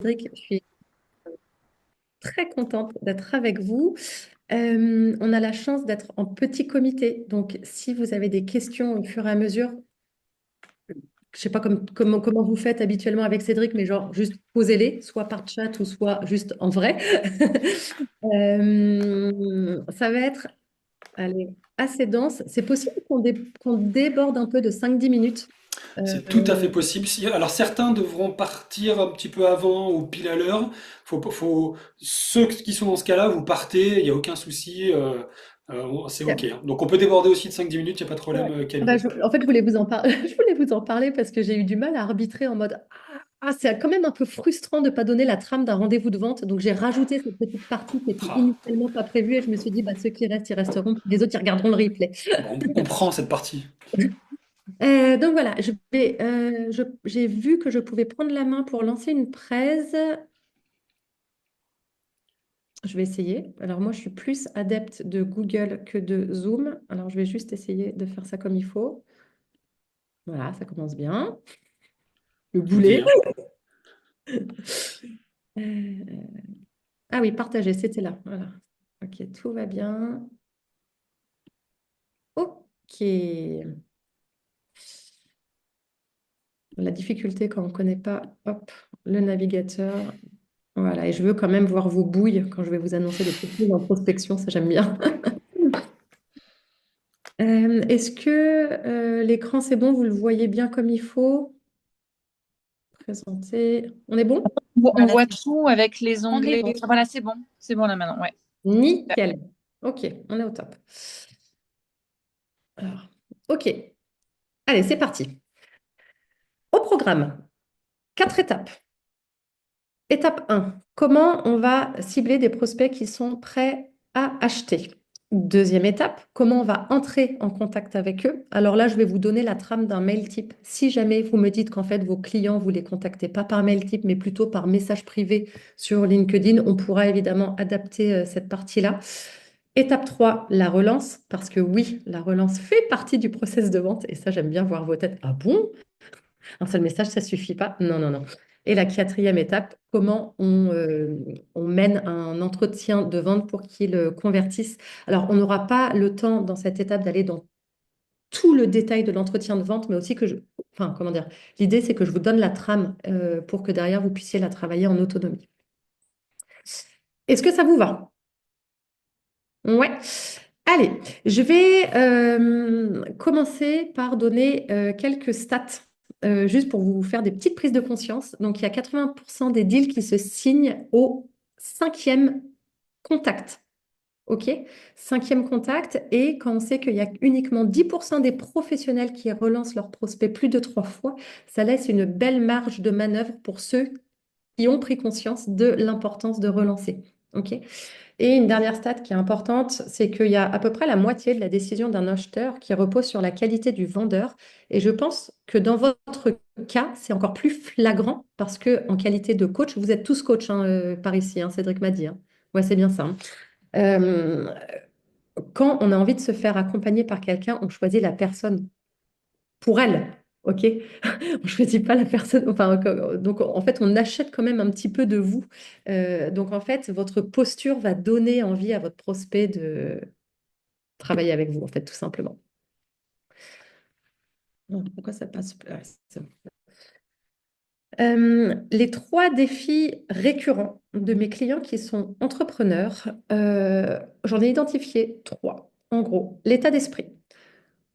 Cédric, je suis très contente d'être avec vous. On a la chance d'être en petit comité, donc si vous avez des questions au fur et à mesure, je sais pas comment vous faites habituellement avec Cédric, mais genre juste posez-les, soit par chat ou soit juste en vrai. Ça va être allez, assez dense. C'est possible qu'on déborde un peu de 5-10 minutes. C'est tout à Euh, fait possible. Alors certains devront partir un petit peu avant ou pile à l'heure. Ceux qui sont dans ce cas-là, vous partez, il n'y a aucun souci, c'est OK, hein. Donc on peut déborder aussi de 5-10 minutes, il n'y a pas de problème, Ouais. Camille. En fait, je voulais vous en parler. Je voulais vous en parler parce que j'ai eu du mal à arbitrer en mode c'est quand même un peu frustrant de ne pas donner la trame d'un rendez-vous de vente. Donc, j'ai rajouté cette petite partie qui était Ah, initialement pas prévue et je me suis dit, bah, ceux qui restent, ils resteront. Les autres, ils regarderont le replay. bon, on comprend cette partie. Donc, voilà, j'ai vu que je pouvais prendre la main pour lancer une presse. Je vais essayer. Alors, moi, je suis plus adepte de Google que de Zoom. Alors, je vais juste essayer de faire ça comme il faut. Voilà, ça commence bien. Le Je vous dis, boulet. hein. Euh, Ah oui, partager, c'était là. Voilà. Ok, tout va bien. Ok. La difficulté quand on ne connaît pas, hop, le navigateur. Voilà, et je veux quand même voir vos bouilles quand je vais vous annoncer des techniques en prospection, ça j'aime bien. Est-ce que l'écran c'est bon, vous le voyez bien comme il faut? Présenter. On est bon? On Voilà, voit c'est tout avec les on est onglets. bon. Ah, voilà, c'est bon. C'est bon là maintenant. Ouais. Super. Nickel. Ok, on est au top. Alors, ok. Allez, c'est parti. Au programme, 4 étapes. Étape 1, comment on va cibler des prospects qui sont prêts à acheter? Deuxième étape, comment on va entrer en contact avec eux? Alors là, je vais vous donner la trame d'un mail type. Si jamais vous me dites qu'en fait, vos clients, vous les contactez pas par mail type, mais plutôt par message privé sur LinkedIn, on pourra évidemment adapter cette partie-là. Étape 3, la relance, parce que oui, la relance fait partie du process de vente, et ça, j'aime bien voir vos têtes. Ah bon? Un seul message, ça suffit pas. Non, non, non. Et la quatrième étape, comment on mène un entretien de vente pour qu'il convertisse. Alors, on n'aura pas le temps dans cette étape d'aller dans tout le détail de l'entretien de vente, mais aussi enfin, comment dire, l'idée, c'est que je vous donne la trame pour que derrière, vous puissiez la travailler en autonomie. Est-ce que ça vous va? Ouais. Allez, je vais commencer par donner quelques stats, juste pour vous faire des petites prises de conscience. Donc, il y a 80% des deals qui se signent au cinquième contact. OK? Cinquième contact. Et quand on sait qu'il y a uniquement 10% des professionnels qui relancent leurs prospects plus de 3 fois, ça laisse une belle marge de manœuvre pour ceux qui ont pris conscience de l'importance de relancer. OK? Et une dernière stat qui est importante, c'est qu'il y a à peu près la moitié de la décision d'un acheteur qui repose sur la qualité du vendeur. Et je pense que dans votre cas, c'est encore plus flagrant parce que en qualité de coach, vous êtes tous coachs hein, par ici, hein, Cédric m'a dit. Hein. Ouais, c'est bien ça. Hein. Euh, Quand on a envie de se faire accompagner par quelqu'un, on choisit la personne pour elle. OK? On ne choisit pas la personne. Enfin, donc, en fait, on achète quand même un petit peu de vous. Donc, en fait, votre posture va donner envie à votre prospect de travailler avec vous, en fait, tout simplement. Pourquoi ça passe? C'est bon. Les 3 défis récurrents de mes clients qui sont entrepreneurs, j'en ai identifié 3. En gros, l'état d'esprit.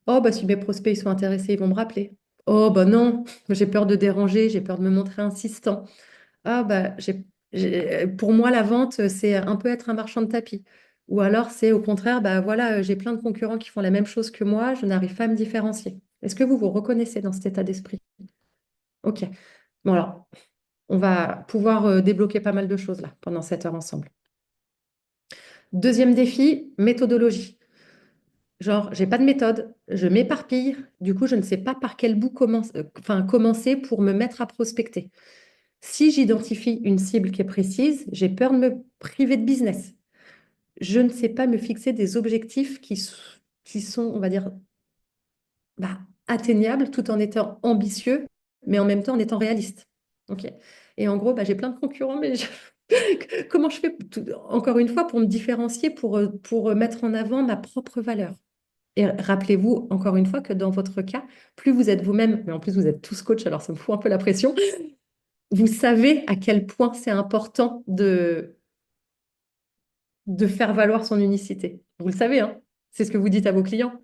Oh, bah, si mes prospects ils sont intéressés, ils vont me rappeler. Oh, bah non, j'ai peur de déranger, j'ai peur de me montrer insistant. Ah, bah, pour moi, la vente, c'est un peu être un marchand de tapis. Ou alors, c'est au contraire, bah voilà, j'ai plein de concurrents qui font la même chose que moi, je n'arrive pas à me différencier. Est-ce que vous vous reconnaissez dans cet état d'esprit? Ok. Bon, alors, on va pouvoir débloquer pas mal de choses là pendant cette heure ensemble. Deuxième défi, méthodologie. Genre, j'ai pas de méthode, je m'éparpille, du coup, je ne sais pas par quel bout commencer pour me mettre à prospecter. Si j'identifie une cible qui est précise, j'ai peur de me priver de business. Je ne sais pas me fixer des objectifs qui sont, on va dire, bah, atteignables tout en étant ambitieux, mais en même temps en étant réaliste. Ok. Et en gros, bah, j'ai plein de concurrents, mais comment je fais, encore une fois, pour me différencier, pour mettre en avant ma propre valeur? Et rappelez-vous, encore une fois, que dans votre cas, plus vous êtes vous-même, mais en plus vous êtes tous coach, alors ça me fout un peu la pression, vous savez à quel point c'est important de faire valoir son unicité. Vous le savez, hein? C'est ce que vous dites à vos clients.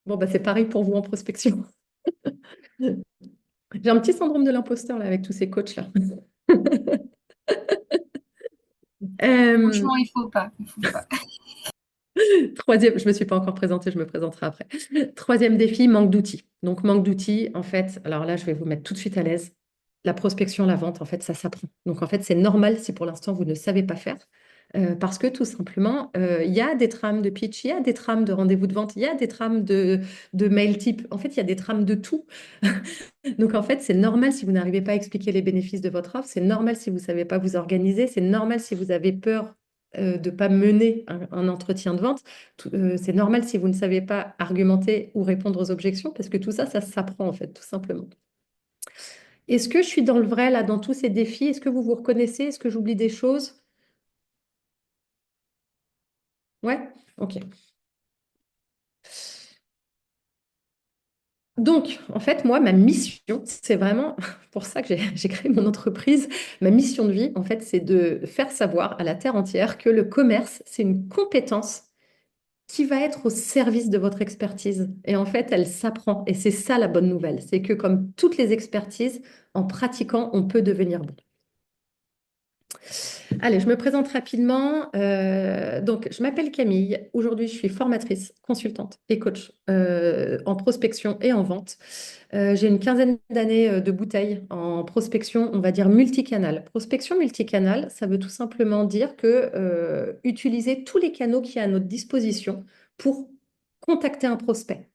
Bon, bah, c'est pareil pour vous en prospection. J'ai un petit syndrome de l'imposteur là avec tous ces coachs-là. Franchement, il faut pas. Il faut pas. Troisième, je ne me suis pas encore présentée, je me présenterai après. Troisième défi, manque d'outils. Donc, manque d'outils, en fait, alors là, je vais vous mettre tout de suite à l'aise. La prospection, la vente, en fait, ça s'apprend. Donc, en fait, c'est normal si pour l'instant, vous ne savez pas faire. Parce que tout simplement, il y a des trames de pitch, il y a des trames de rendez-vous de vente, il y a des trames de mail type. En fait, il y a des trames de tout. Donc, en fait, c'est normal si vous n'arrivez pas à expliquer les bénéfices de votre offre. C'est normal si vous ne savez pas vous organiser. C'est normal si vous avez peur de ne pas mener un entretien de vente. C'est normal si vous ne savez pas argumenter ou répondre aux objections, parce que tout ça, ça s'apprend, en fait, tout simplement. Est-ce que je suis dans le vrai, là, dans tous ces défis? Est-ce que vous vous reconnaissez? Est-ce que j'oublie des choses? Ouais? Ok. Donc, en fait, moi, ma mission, c'est vraiment pour ça que j'ai créé mon entreprise. Ma mission de vie, en fait, c'est de faire savoir à la terre entière que le commerce, c'est une compétence qui va être au service de votre expertise. Et en fait, elle s'apprend. Et c'est ça la bonne nouvelle. C'est que comme toutes les expertises, en pratiquant, on peut devenir bon. Allez, je me présente rapidement. Donc, je m'appelle Camille. Aujourd'hui, je suis formatrice, consultante et coach en prospection et en vente. J'ai une quinzaine d'années de bouteilles en prospection, on va dire multicanal. Prospection multicanal, ça veut tout simplement dire que utiliser tous les canaux qui y a à notre disposition pour contacter un prospect.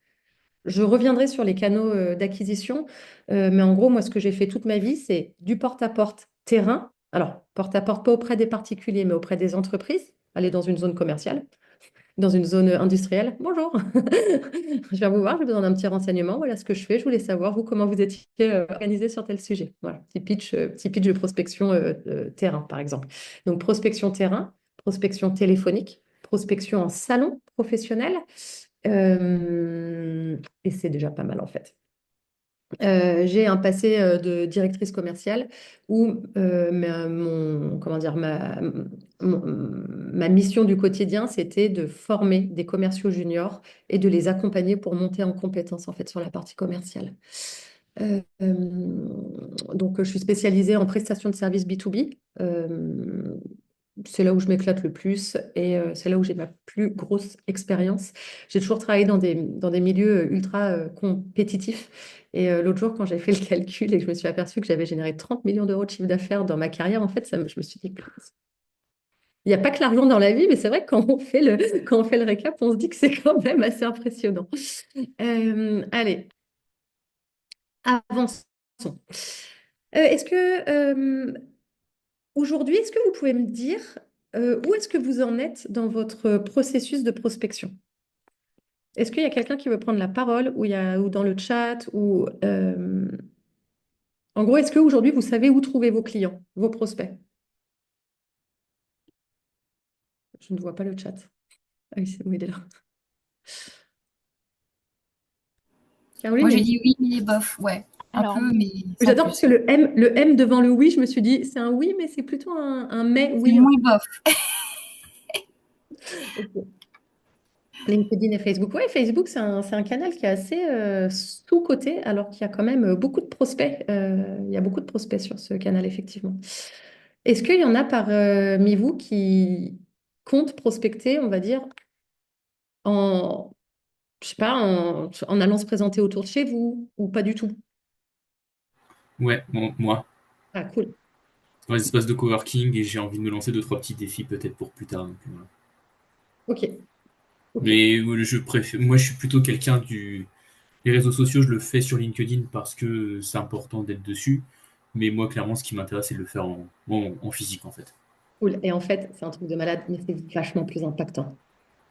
Je reviendrai sur les canaux d'acquisition, mais en gros, moi, ce que j'ai fait toute ma vie, c'est du porte-à-porte terrain. Alors, porte-à-porte, pas auprès des particuliers, mais auprès des entreprises. Aller dans une zone commerciale, dans une zone industrielle. Bonjour, je viens vous voir, j'ai besoin d'un petit renseignement. Voilà ce que je fais. Je voulais savoir, vous, comment vous étiez organisé sur tel sujet. Voilà, petit pitch de prospection terrain, par exemple. Donc, prospection terrain, prospection téléphonique, prospection en salon professionnel. Et c'est déjà pas mal en fait. J'ai un passé de directrice commerciale où comment dire, ma mission du quotidien, c'était de former des commerciaux juniors et de les accompagner pour monter en compétence en fait sur la partie commerciale. Donc, je suis spécialisée en prestation de services B2B. C'est là où je m'éclate le plus et c'est là où j'ai ma plus grosse expérience. J'ai toujours travaillé dans des milieux ultra compétitifs. Et l'autre jour, quand j'ai fait le calcul et que je me suis aperçue que j'avais généré 30 millions d'euros de chiffre d'affaires dans ma carrière, en fait, je me suis dit, il n'y a pas que l'argent dans la vie, mais c'est vrai que quand on fait le récap, on se dit que c'est quand même assez impressionnant. Allez, avançons. Est-ce que aujourd'hui, est-ce que vous pouvez me dire où est-ce que vous en êtes dans votre processus de prospection? Est-ce qu'il y a quelqu'un qui veut prendre la parole ou dans le chat en gros, est-ce qu'aujourd'hui, vous savez où trouver vos clients, vos prospects? Je ne vois pas le chat. Ah oui, c'est bon, il est là. Caroline, Moi, il y a j'ai dit oui, mais bof. Ouais, un Alors, peu, mais sans J'adore parce plus. que le M devant le oui, je me suis dit, c'est un oui, mais c'est plutôt un mais C'est oui. moins bof. Ok. LinkedIn et Facebook. Oui, Facebook, c'est un canal qui est assez sous-coté, alors qu'il y a quand même beaucoup de prospects. Il y a beaucoup de prospects sur ce canal, effectivement. Est-ce qu'il y en a parmi vous qui comptent prospecter, on va dire, en, je sais pas, en allant se présenter autour de chez vous ou pas du tout? Ouais, bon, moi, Ah, cool. dans les espaces de coworking et j'ai envie de me lancer deux, trois petits défis peut-être pour plus tard. Donc, voilà. Ok, ok. Mais je préfère, moi, je suis plutôt quelqu'un du. Les réseaux sociaux, je le fais sur LinkedIn parce que c'est important d'être dessus. Mais moi, clairement, ce qui m'intéresse, c'est de le faire en physique, en fait. Cool. Et en fait, c'est un truc de malade, mais c'est vachement plus impactant.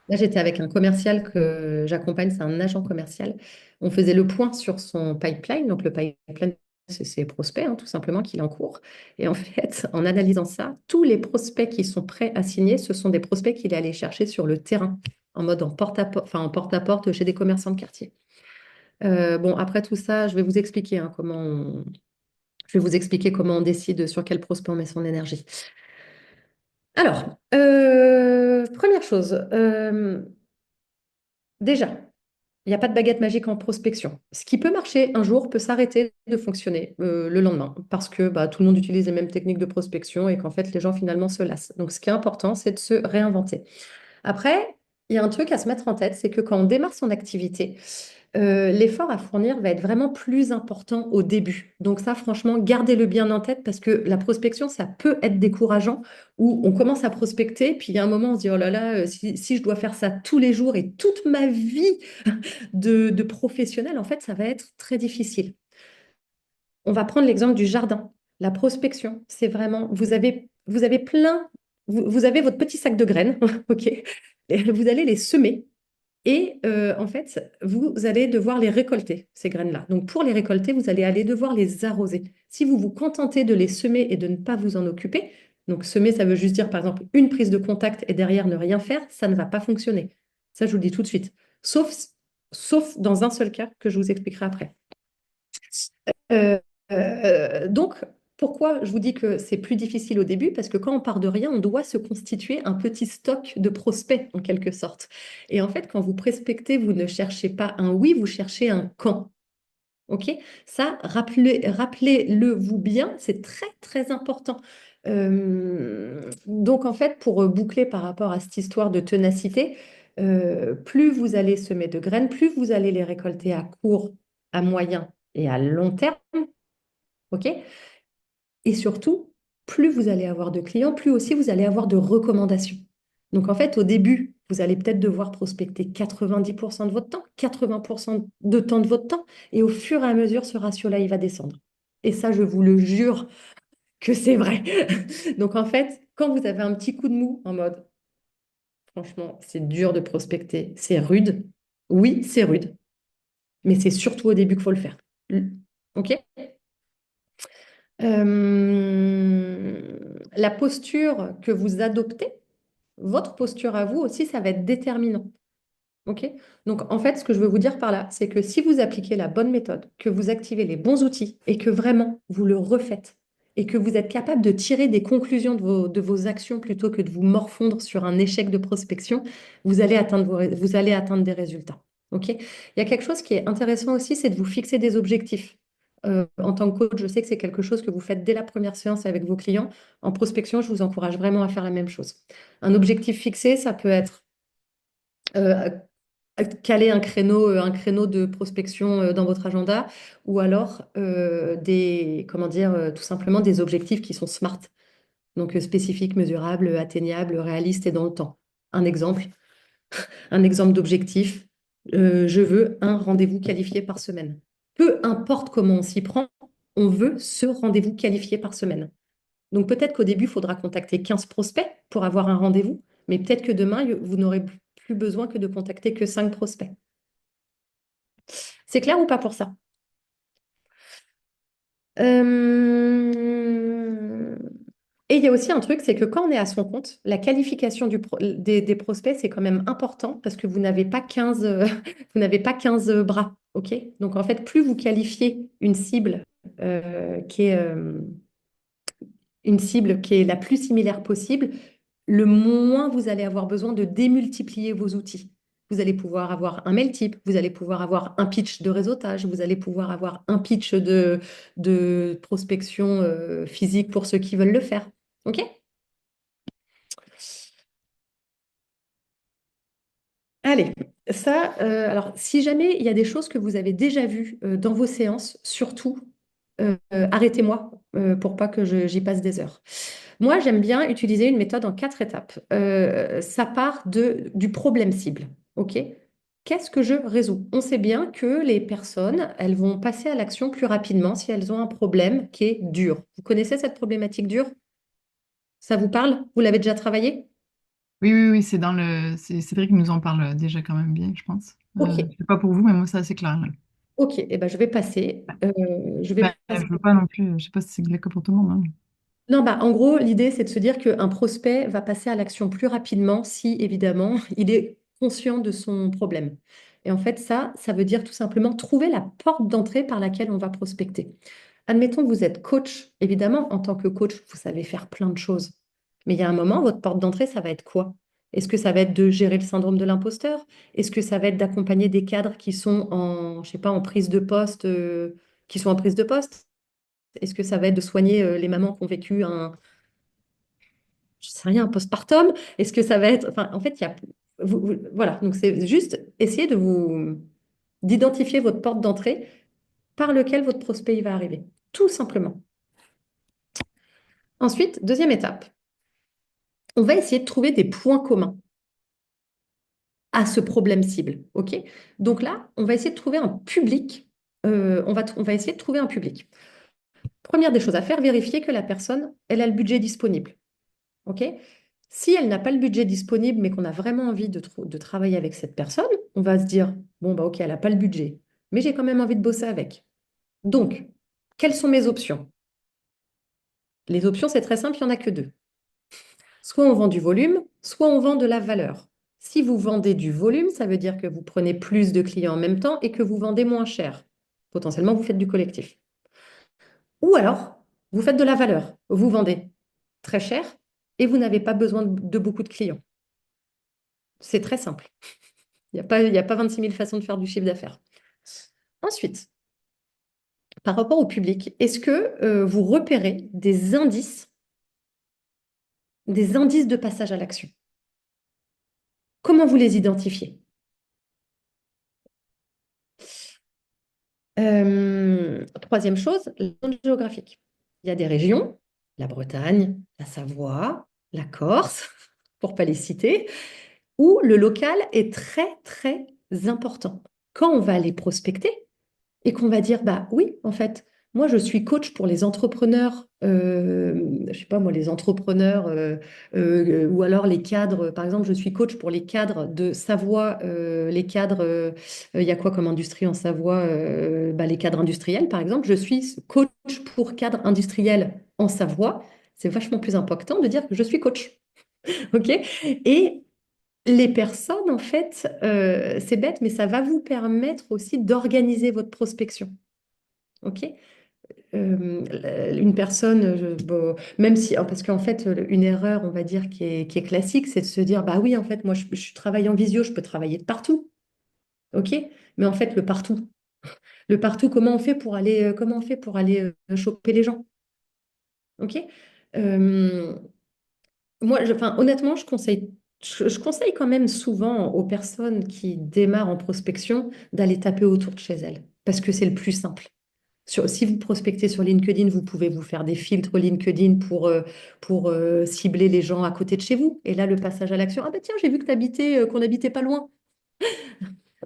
Là, j'étais avec un commercial que j'accompagne, c'est un agent commercial. On faisait le point sur son pipeline. Donc, le pipeline, c'est ses prospects, hein, tout simplement, qu'il a en cours. Et en fait, en analysant ça, tous les prospects qui sont prêts à signer, ce sont des prospects qu'il est allé chercher sur le terrain, en mode en porte-à-porte chez des commerçants de quartier. Bon, après tout ça, je vais vous expliquer je vais vous expliquer comment on décide sur quel prospect on met son énergie. Alors, première chose, déjà, il n'y a pas de baguette magique en prospection. Ce qui peut marcher un jour peut s'arrêter de fonctionner le lendemain parce que bah, tout le monde utilise les mêmes techniques de prospection et qu'en fait, les gens finalement se lassent. Donc, ce qui est important, c'est de se réinventer. Après, il y a un truc à se mettre en tête, c'est que quand on démarre son activité, l'effort à fournir va être vraiment plus important au début. Donc ça, franchement, gardez-le bien en tête parce que la prospection, ça peut être décourageant où on commence à prospecter, puis il y a un moment, on se dit, oh là là, si je dois faire ça tous les jours et toute ma vie de professionnel, en fait, ça va être très difficile. On va prendre l'exemple du jardin. La prospection, c'est vraiment, vous avez plein, vous avez votre petit sac de graines, ok, et vous allez les semer. Et en fait, vous allez devoir les récolter, ces graines-là. Donc, pour les récolter, vous allez aller devoir les arroser. Si vous vous contentez de les semer et de ne pas vous en occuper, donc semer, ça veut juste dire, par exemple, une prise de contact et derrière ne rien faire, ça ne va pas fonctionner. Ça, je vous le dis tout de suite. Sauf dans un seul cas que je vous expliquerai après. Euh, donc, pourquoi je vous dis que c'est plus difficile au début? Parce que quand on part de rien, on doit se constituer un petit stock de prospects, en quelque sorte. Et en fait, quand vous prospectez, vous ne cherchez pas un oui, vous cherchez un quand. OK? Ça, rappelez-le vous bien, c'est très, très important. Donc, en fait, pour boucler par rapport à cette histoire de ténacité, plus vous allez semer de graines, plus vous allez les récolter à court, à moyen et à long terme. OK? Et surtout, plus vous allez avoir de clients, plus aussi vous allez avoir de recommandations. Donc en fait, au début, vous allez peut-être devoir prospecter 90% de votre temps, 80% de temps de votre temps, et au fur et à mesure, ce ratio-là, il va descendre. Et ça, je vous le jure que c'est vrai. Donc en fait, quand vous avez un petit coup de mou en mode, franchement, c'est dur de prospecter, c'est rude. Oui, c'est rude, mais c'est surtout au début qu'il faut le faire. OK? La posture que vous adoptez, votre posture à vous aussi, ça va être déterminant. OK? Donc, en fait, ce que je veux vous dire par là, c'est que si vous appliquez la bonne méthode, que vous activez les bons outils et que vraiment vous le refaites et que vous êtes capable de tirer des conclusions de vos actions plutôt que de vous morfondre sur un échec de prospection, vous allez atteindre, vous allez atteindre des résultats. OK? Il y a quelque chose qui est intéressant aussi, c'est de vous fixer des objectifs. En tant que coach, je sais que c'est quelque chose que vous faites dès la première séance avec vos clients. En prospection, je vous encourage vraiment à faire la même chose. Un objectif fixé, ça peut être euh, caler un créneau de prospection dans votre agenda ou alors comment dire, tout simplement des objectifs qui sont SMART, donc spécifiques, mesurables, atteignables, réalistes et dans le temps. Un exemple d'objectif, je veux un rendez-vous qualifié par semaine. Peu importe comment on s'y prend, on veut ce rendez-vous qualifié par semaine. Donc peut-être qu'au début, il faudra contacter 15 prospects pour avoir un rendez-vous, mais peut-être que demain, vous n'aurez plus besoin que de contacter que 5 prospects. C'est clair ou pas pour ça? Et il y a aussi un truc, c'est que quand on est à son compte, la qualification des prospects, c'est quand même important parce que vous n'avez pas 15, vous n'avez pas 15 bras. OK? Donc en fait, plus vous qualifiez une cible qui est la plus similaire possible, le moins vous allez avoir besoin de démultiplier vos outils. Vous allez pouvoir avoir un mail type, vous allez pouvoir avoir un pitch de réseautage, vous allez pouvoir avoir un pitch de prospection physique pour ceux qui veulent le faire. OK? Allez, ça, alors si jamais il y a des choses que vous avez déjà vues dans vos séances, surtout arrêtez-moi pour pas que j'y passe des heures. Moi, j'aime bien utiliser une méthode en 4 étapes. Ça part du problème cible. OK? Qu'est-ce que je résous? On sait bien que les personnes, elles vont passer à l'action plus rapidement si elles ont un problème qui est dur. Vous connaissez cette problématique dure? Ça vous parle? Vous l'avez déjà travaillé? Oui, oui, oui, c'est c'est vrai qu'il nous en parle déjà quand même bien, je pense. OK. Je sais pas pour vous, mais moi, c'est assez clair, là. Ok, eh ben, je vais passer. Je vais Ben, je passer. veux pas non plus, je sais pas si c'est le pour tout le monde, hein. Non, bah, en gros, l'idée, c'est de se dire qu'un prospect va passer à l'action plus rapidement si, évidemment, il est conscient de son problème. Et en fait, ça veut dire tout simplement trouver la porte d'entrée par laquelle on va prospecter. Admettons que vous êtes coach. Évidemment, en tant que coach, vous savez faire plein de choses. Mais il y a un moment, votre porte d'entrée, ça va être quoi? Est-ce que ça va être de gérer le syndrome de l'imposteur? Est-ce que ça va être d'accompagner des cadres qui sont en, je sais pas, en prise de poste, qui sont en prise de poste? Est-ce que ça va être de soigner les mamans qui ont vécu un, je sais rien, un postpartum? Est-ce que ça va être, enfin, en fait, il y a, voilà. Donc c'est juste essayer d'identifier votre porte d'entrée par lequel votre prospect il va arriver, tout simplement. Ensuite, deuxième étape, on va essayer de trouver des points communs à ce problème cible. OK? Donc là, on va essayer de trouver un public. On va essayer de trouver un public. Première des choses à faire, vérifier que la personne, elle a le budget disponible. OK? Si elle n'a pas le budget disponible, mais qu'on a vraiment envie de travailler avec cette personne, on va se dire, bon, bah, OK, elle n'a pas le budget, mais j'ai quand même envie de bosser avec. Donc, quelles sont mes options? Les options, c'est très simple, il n'y en a que deux. Soit on vend du volume, soit on vend de la valeur. Si vous vendez du volume, ça veut dire que vous prenez plus de clients en même temps et que vous vendez moins cher. Potentiellement, vous faites du collectif. Ou alors, vous faites de la valeur. Vous vendez très cher et vous n'avez pas besoin de beaucoup de clients. C'est très simple. Il y a pas 26 000 façons de faire du chiffre d'affaires. Ensuite, par rapport au public, est-ce que vous repérez des indices de passage à l'action? Comment vous les identifiez? Troisième chose, la zone géographique. Il y a des régions, la Bretagne, la Savoie, la Corse, pour ne pas les citer, où le local est très, très important. Quand on va aller prospecter, et qu'on va dire, bah oui, en fait, moi, je suis coach pour les entrepreneurs, je sais pas moi, les entrepreneurs, ou alors les cadres, par exemple, je suis coach pour les cadres de Savoie, les cadres, il y a quoi comme industrie en Savoie? Bah, les cadres industriels, par exemple, je suis coach pour cadres industriels en Savoie. C'est vachement plus important de dire que je suis coach. OK? Et les personnes, en fait, c'est bête, mais ça va vous permettre aussi d'organiser votre prospection. OK? Une personne, bon, même si, parce qu'en fait, une erreur, on va dire, qui est classique, c'est de se dire, bah oui, en fait, moi, je travaille en visio, je peux travailler de partout. OK? Mais en fait, le partout, comment on fait pour aller choper les gens? OK? Euh, Moi, enfin, honnêtement, je conseille quand même souvent aux personnes qui démarrent en prospection d'aller taper autour de chez elles, parce que c'est le plus simple. Si vous prospectez sur LinkedIn, vous pouvez vous faire des filtres LinkedIn pour cibler les gens à côté de chez vous. Et là, le passage à l'action, ah bah tiens, j'ai vu que qu'on habitait pas loin.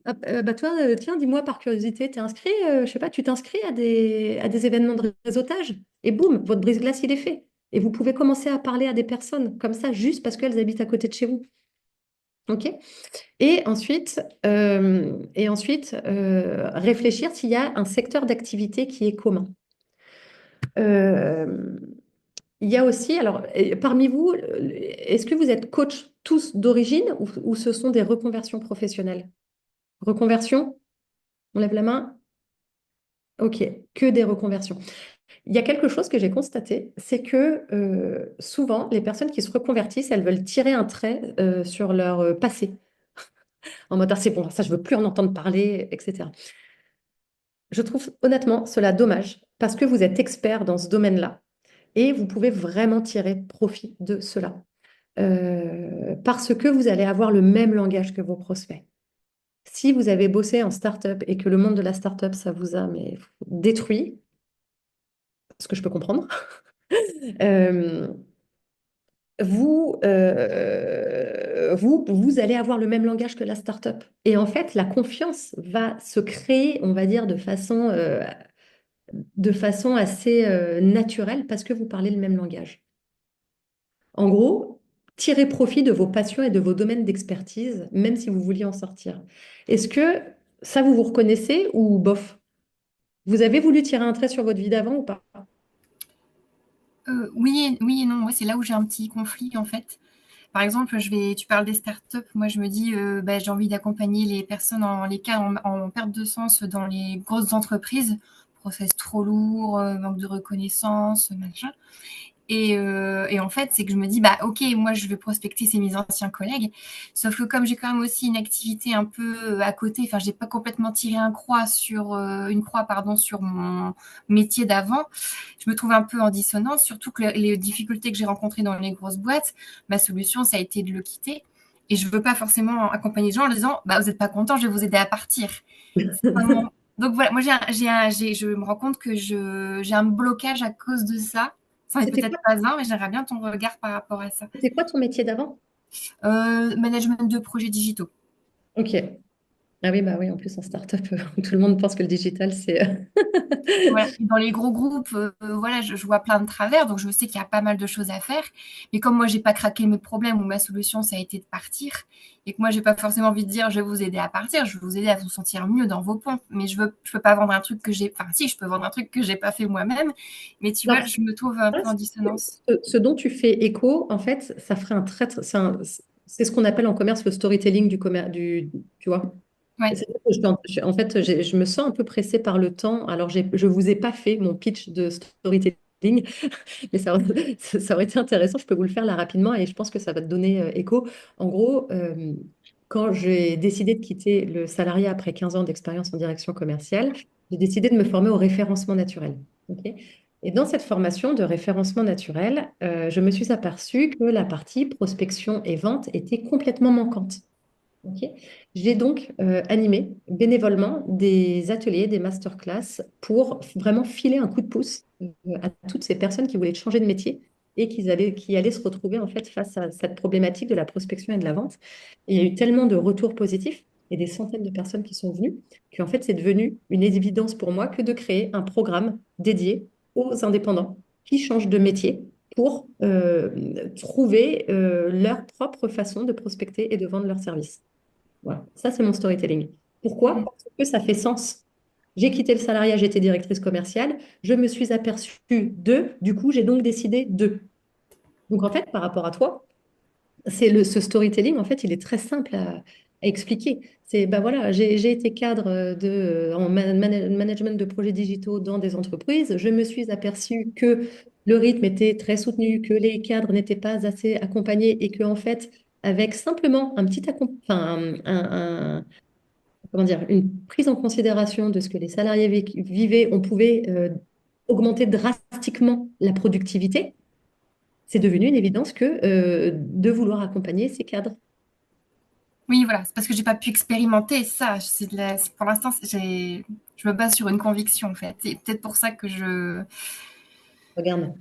Ah, bah toi, tiens, dis-moi par curiosité, t'es inscrit, je sais pas, tu t'inscris à des événements de réseautage et boum, votre brise-glace, il est fait. Et vous pouvez commencer à parler à des personnes comme ça juste parce qu'elles habitent à côté de chez vous. OK? Et ensuite, réfléchir s'il y a un secteur d'activité qui est commun. Euh, il y a aussi, alors, parmi vous, est-ce que vous êtes coach tous d'origine ou ce sont des reconversions professionnelles? Reconversion? On lève la main? Ok, que des reconversions. Il y a quelque chose que j'ai constaté, c'est que souvent, les personnes qui se reconvertissent, elles veulent tirer un trait sur leur passé. En mode, ah, c'est bon, ça, je veux plus en entendre parler, etc. Je trouve honnêtement cela dommage parce que vous êtes expert dans ce domaine-là et vous pouvez vraiment tirer profit de cela. Parce que vous allez avoir le même langage que vos prospects. Si vous avez bossé en start-up et que le monde de la start-up, ça vous a détruit, ce que je peux comprendre, euh, vous allez avoir le même langage que la start-up. Et en fait, la confiance va se créer, on va dire, de façon assez naturelle parce que vous parlez le même langage. En gros, tirez profit de vos passions et de vos domaines d'expertise, même si vous vouliez en sortir. Est-ce que Ça, vous vous reconnaissez ou bof? Vous avez voulu tirer un trait sur votre vie d'avant ou pas? Oui et non. Moi, c'est là où j'ai un petit conflit, en fait. Par exemple, tu parles des startups. Moi, je me dis, bah, j'ai envie d'accompagner les personnes les cas en perte de sens dans les grosses entreprises. Process trop lourd, manque de reconnaissance, machin. Et en fait, c'est que je me dis, bah, ok, moi, je vais prospecter, c'est mes anciens collègues. Sauf que comme j'ai quand même aussi une activité un peu à côté, enfin, j'ai pas complètement tiré une croix, pardon, sur mon métier d'avant, je me trouve un peu en dissonance, surtout que les difficultés que j'ai rencontrées dans les grosses boîtes, ma solution, ça a été de le quitter. Et je veux pas forcément accompagner les gens en leur disant, bah, vous êtes pas content, je vais vous aider à partir. C'est pas mon- Donc voilà, moi, je me rends compte que j'ai un blocage à cause de ça. Ça n'est C'était peut-être quoi, pas un, mais j'aimerais bien ton regard par rapport à ça. c'était quoi ton métier d'avant? Management de projets digitaux. Ok. Ah oui, bah oui, en plus en start-up, tout le monde pense que le digital, c'est... Voilà. Et dans les gros groupes, voilà, je vois plein de travers, donc je sais qu'il y a pas mal de choses à faire. Mais comme moi, j'ai pas craqué mes problèmes ou ma solution, ça a été de partir, et que moi, j'ai pas forcément envie de dire, je vais vous aider à partir, je vais vous aider à vous sentir mieux dans vos pompes. Mais je peux pas vendre un truc que j'ai, enfin, si, je peux vendre un truc que j'ai pas fait moi-même. Mais tu vois, Alors, je me trouve un ça, peu en dissonance. ce dont tu fais écho, en fait, ça ferait un très, c'est ce qu'on appelle en commerce le storytelling tu vois. Ouais. C'est pour ça que en fait, je me sens un peu pressée par le temps. Alors, je vous ai pas fait mon pitch de storytelling, mais ça aurait été intéressant. Je peux vous le faire là rapidement et je pense que ça va te donner écho. En gros, quand j'ai décidé de quitter le salariat après 15 ans d'expérience en direction commerciale, j'ai décidé de me former au référencement naturel. Ok. Et dans cette formation de référencement naturel, je me suis aperçue que la partie prospection et vente était complètement manquante. Ok. J'ai donc animé bénévolement des ateliers, des masterclass pour vraiment filer un coup de pouce à toutes ces personnes qui voulaient changer de métier et qui allaient se retrouver en fait face à cette problématique de la prospection et de la vente. Et il y a eu tellement de retours positifs et des centaines de personnes qui sont venues qu'en fait c'est devenu une évidence pour moi que de créer un programme dédié aux indépendants qui changent de métier pour trouver leur propre façon de prospecter et de vendre leurs services. Voilà, ça c'est mon storytelling. Pourquoi? Mhm. Parce que ça fait sens. J'ai quitté le salariat, j'étais directrice commerciale, je me suis aperçue du coup, j'ai donc décidé de. Donc en fait, par rapport à toi, ce storytelling, en fait, il est très simple à expliquer. C'est, ben voilà, j'ai été cadre en management de projets digitaux dans des entreprises. Je me suis aperçue que le rythme était très soutenu, que les cadres n'étaient pas assez accompagnés et que, en fait, avec simplement un petit enfin, comment dire, une prise en considération de ce que les salariés vivaient, on pouvait augmenter drastiquement la productivité. C'est devenu une évidence que de vouloir accompagner ces cadres. Oui, voilà, c'est parce que j'ai pas pu expérimenter ça. Pour l'instant, je me base sur une conviction, en fait. C'est peut-être pour ça que Regarde,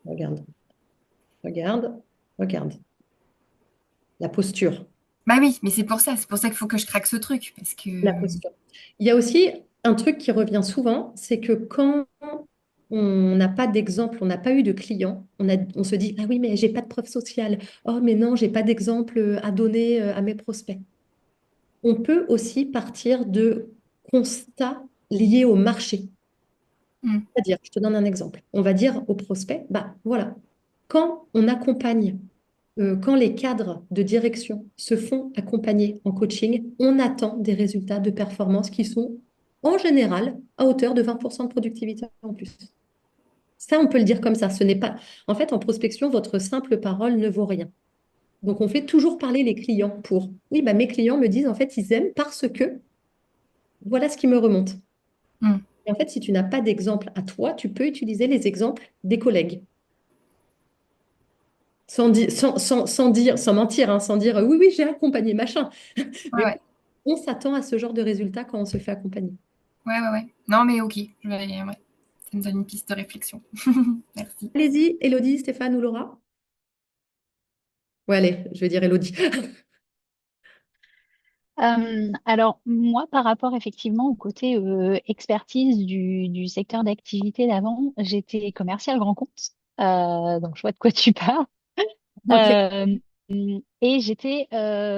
regarde, regarde, regarde. La posture. Bah oui, mais c'est pour ça qu'il faut que je craque ce truc, parce que La posture. Il y a aussi un truc qui revient souvent, c'est que quand on n'a pas d'exemple, on n'a pas eu de client, on se dit, ah oui, mais j'ai pas de preuve sociale. Oh, mais non, j'ai pas d'exemple à donner à mes prospects. On peut aussi partir de constats liés au marché. Hmm. C'est-à-dire, je te donne un exemple. On va dire au prospect, bah voilà, quand on accompagne, quand les cadres de direction se font accompagner en coaching, on attend des résultats de performance qui sont en général à hauteur de 20% de productivité en plus. Ça, on peut le dire comme ça. Ce n'est pas. En fait, en prospection, votre simple parole ne vaut rien. Donc, on fait toujours parler les clients pour. Oui, bah, mes clients me disent, en fait, ils aiment parce que voilà ce qui me remonte. Hmm. Et en fait, si tu n'as pas d'exemple à toi, tu peux utiliser les exemples des collègues. Sans mentir, hein, sans dire oui, oui, j'ai accompagné machin. Ouais, Mais ouais, on s'attend à ce genre de résultat quand on se fait accompagner. ouais. Non, mais ok, ouais. Ça me donne une piste de réflexion. Merci. Allez-y, Elodie, Stéphane ou Laura. Ouais, allez, je vais dire Elodie. Alors, moi, par rapport effectivement au côté expertise du secteur d'activité d'avant, j'étais commercial grand compte. Donc, je vois de quoi tu parles. Ok. Euh, et j'étais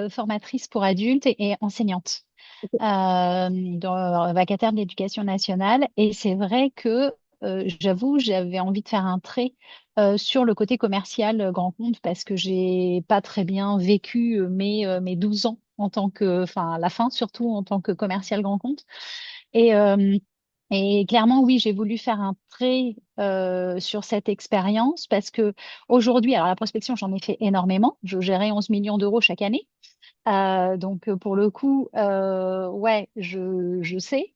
formatrice pour adultes et enseignante vacataire de l'Éducation nationale. Et c'est vrai que j'avoue, j'avais envie de faire un trait sur le côté commercial grand compte parce que j'ai pas très bien vécu mes 12 ans en tant que, enfin, la fin surtout en tant que commercial grand compte. Et, euh, et clairement, oui, j'ai voulu faire un trait sur cette expérience parce que aujourd'hui, alors la prospection, j'en ai fait énormément. Je gérais 11 millions d'euros chaque année. Donc pour le coup, ouais, je sais.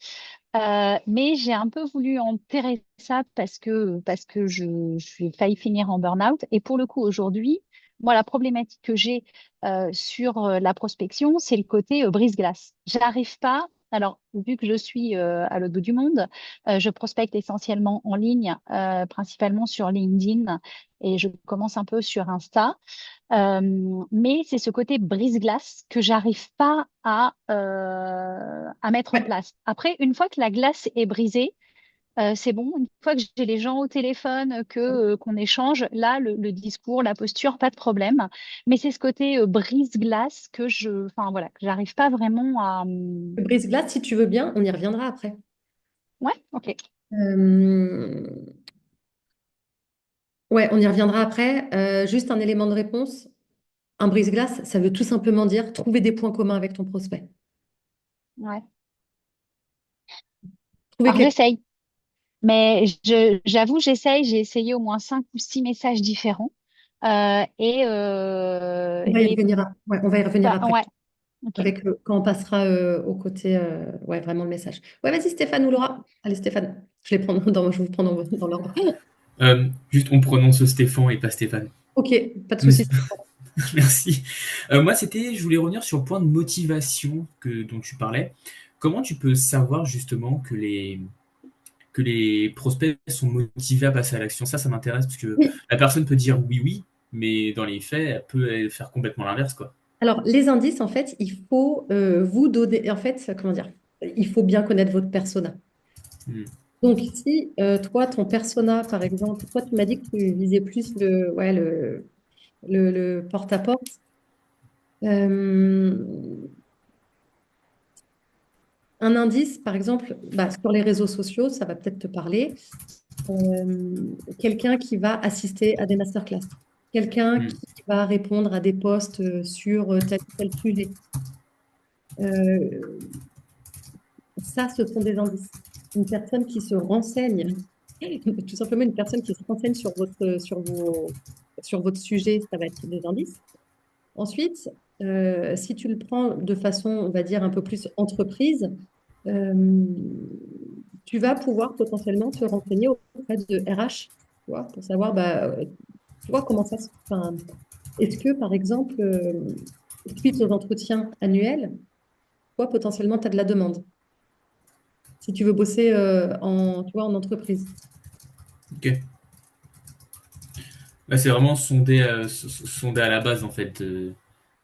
Mais j'ai un peu voulu enterrer ça parce que j'ai failli finir en burn-out. Et pour le coup, aujourd'hui, moi, la problématique que j'ai sur la prospection, c'est le côté brise-glace. J'arrive pas. Alors, vu que je suis à l'autre bout du monde, je prospecte essentiellement en ligne, principalement sur LinkedIn, et je commence un peu sur Insta. Mais c'est ce côté brise-glace que j'arrive pas à mettre en Ouais. place. Après, une fois que la glace est brisée, c'est bon. Une fois que j'ai les gens au téléphone, qu'on échange, là, le discours, la posture, pas de problème. Mais c'est ce côté brise-glace enfin voilà, que j'arrive pas vraiment à. Le brise-glace, si tu veux bien, on y reviendra après. Ouais, ok. Euh, Ouais, on y reviendra après. Juste un élément de réponse. Un brise-glace, ça veut tout simplement dire trouver des points communs avec ton prospect. Ouais. Trouver Alors quelque... j'essaye. Mais j'avoue, j'essaye. J'ai essayé au moins 5 ou 6 messages différents. On va y Et revenir, ouais, on va y revenir après. ouais, ok. Quand on passera au côté, ouais, vraiment le message. Ouais, vas-y Stéphane ou Laura. Allez Stéphane, je vous prends dans l'ordre. Juste, on prononce Stéphane et pas Stéphane. Ok, pas de soucis. Merci. Moi, je voulais revenir sur le point de motivation dont tu parlais. Comment tu peux savoir justement que les prospects sont motivés à passer à l'action? Ça m'intéresse parce que Oui. la personne peut dire oui, oui, mais dans les faits, elle peut faire complètement l'inverse, quoi. Alors, les indices, en fait, il faut vous donner, en fait, comment dire, il faut bien connaître votre persona. Hmm. Donc, si toi, ton persona, par exemple, toi, tu m'as dit que tu visais plus ouais, le porte-à-porte. Un indice, par exemple, bah, sur les réseaux sociaux, ça va peut-être te parler. Quelqu'un qui va assister à des masterclass, quelqu'un Hmm. qui va répondre à des posts sur tel ou tel sujet. Euh, Ça, ce sont des indices. Une personne qui se renseigne, tout simplement une personne qui se renseigne sur votre sujet, ça va être des indices. Ensuite, si tu le prends de façon, on va dire, un peu plus entreprise, euh, tu vas pouvoir potentiellement te renseigner auprès de RH, tu vois, pour savoir, bah, tu vois, comment ça se... Enfin, est-ce que, par exemple, suite aux entretiens annuels, toi, potentiellement, tu as de la demande si tu veux bosser tu vois, en entreprise. Ok. Là, c'est vraiment sonder à la base, en fait.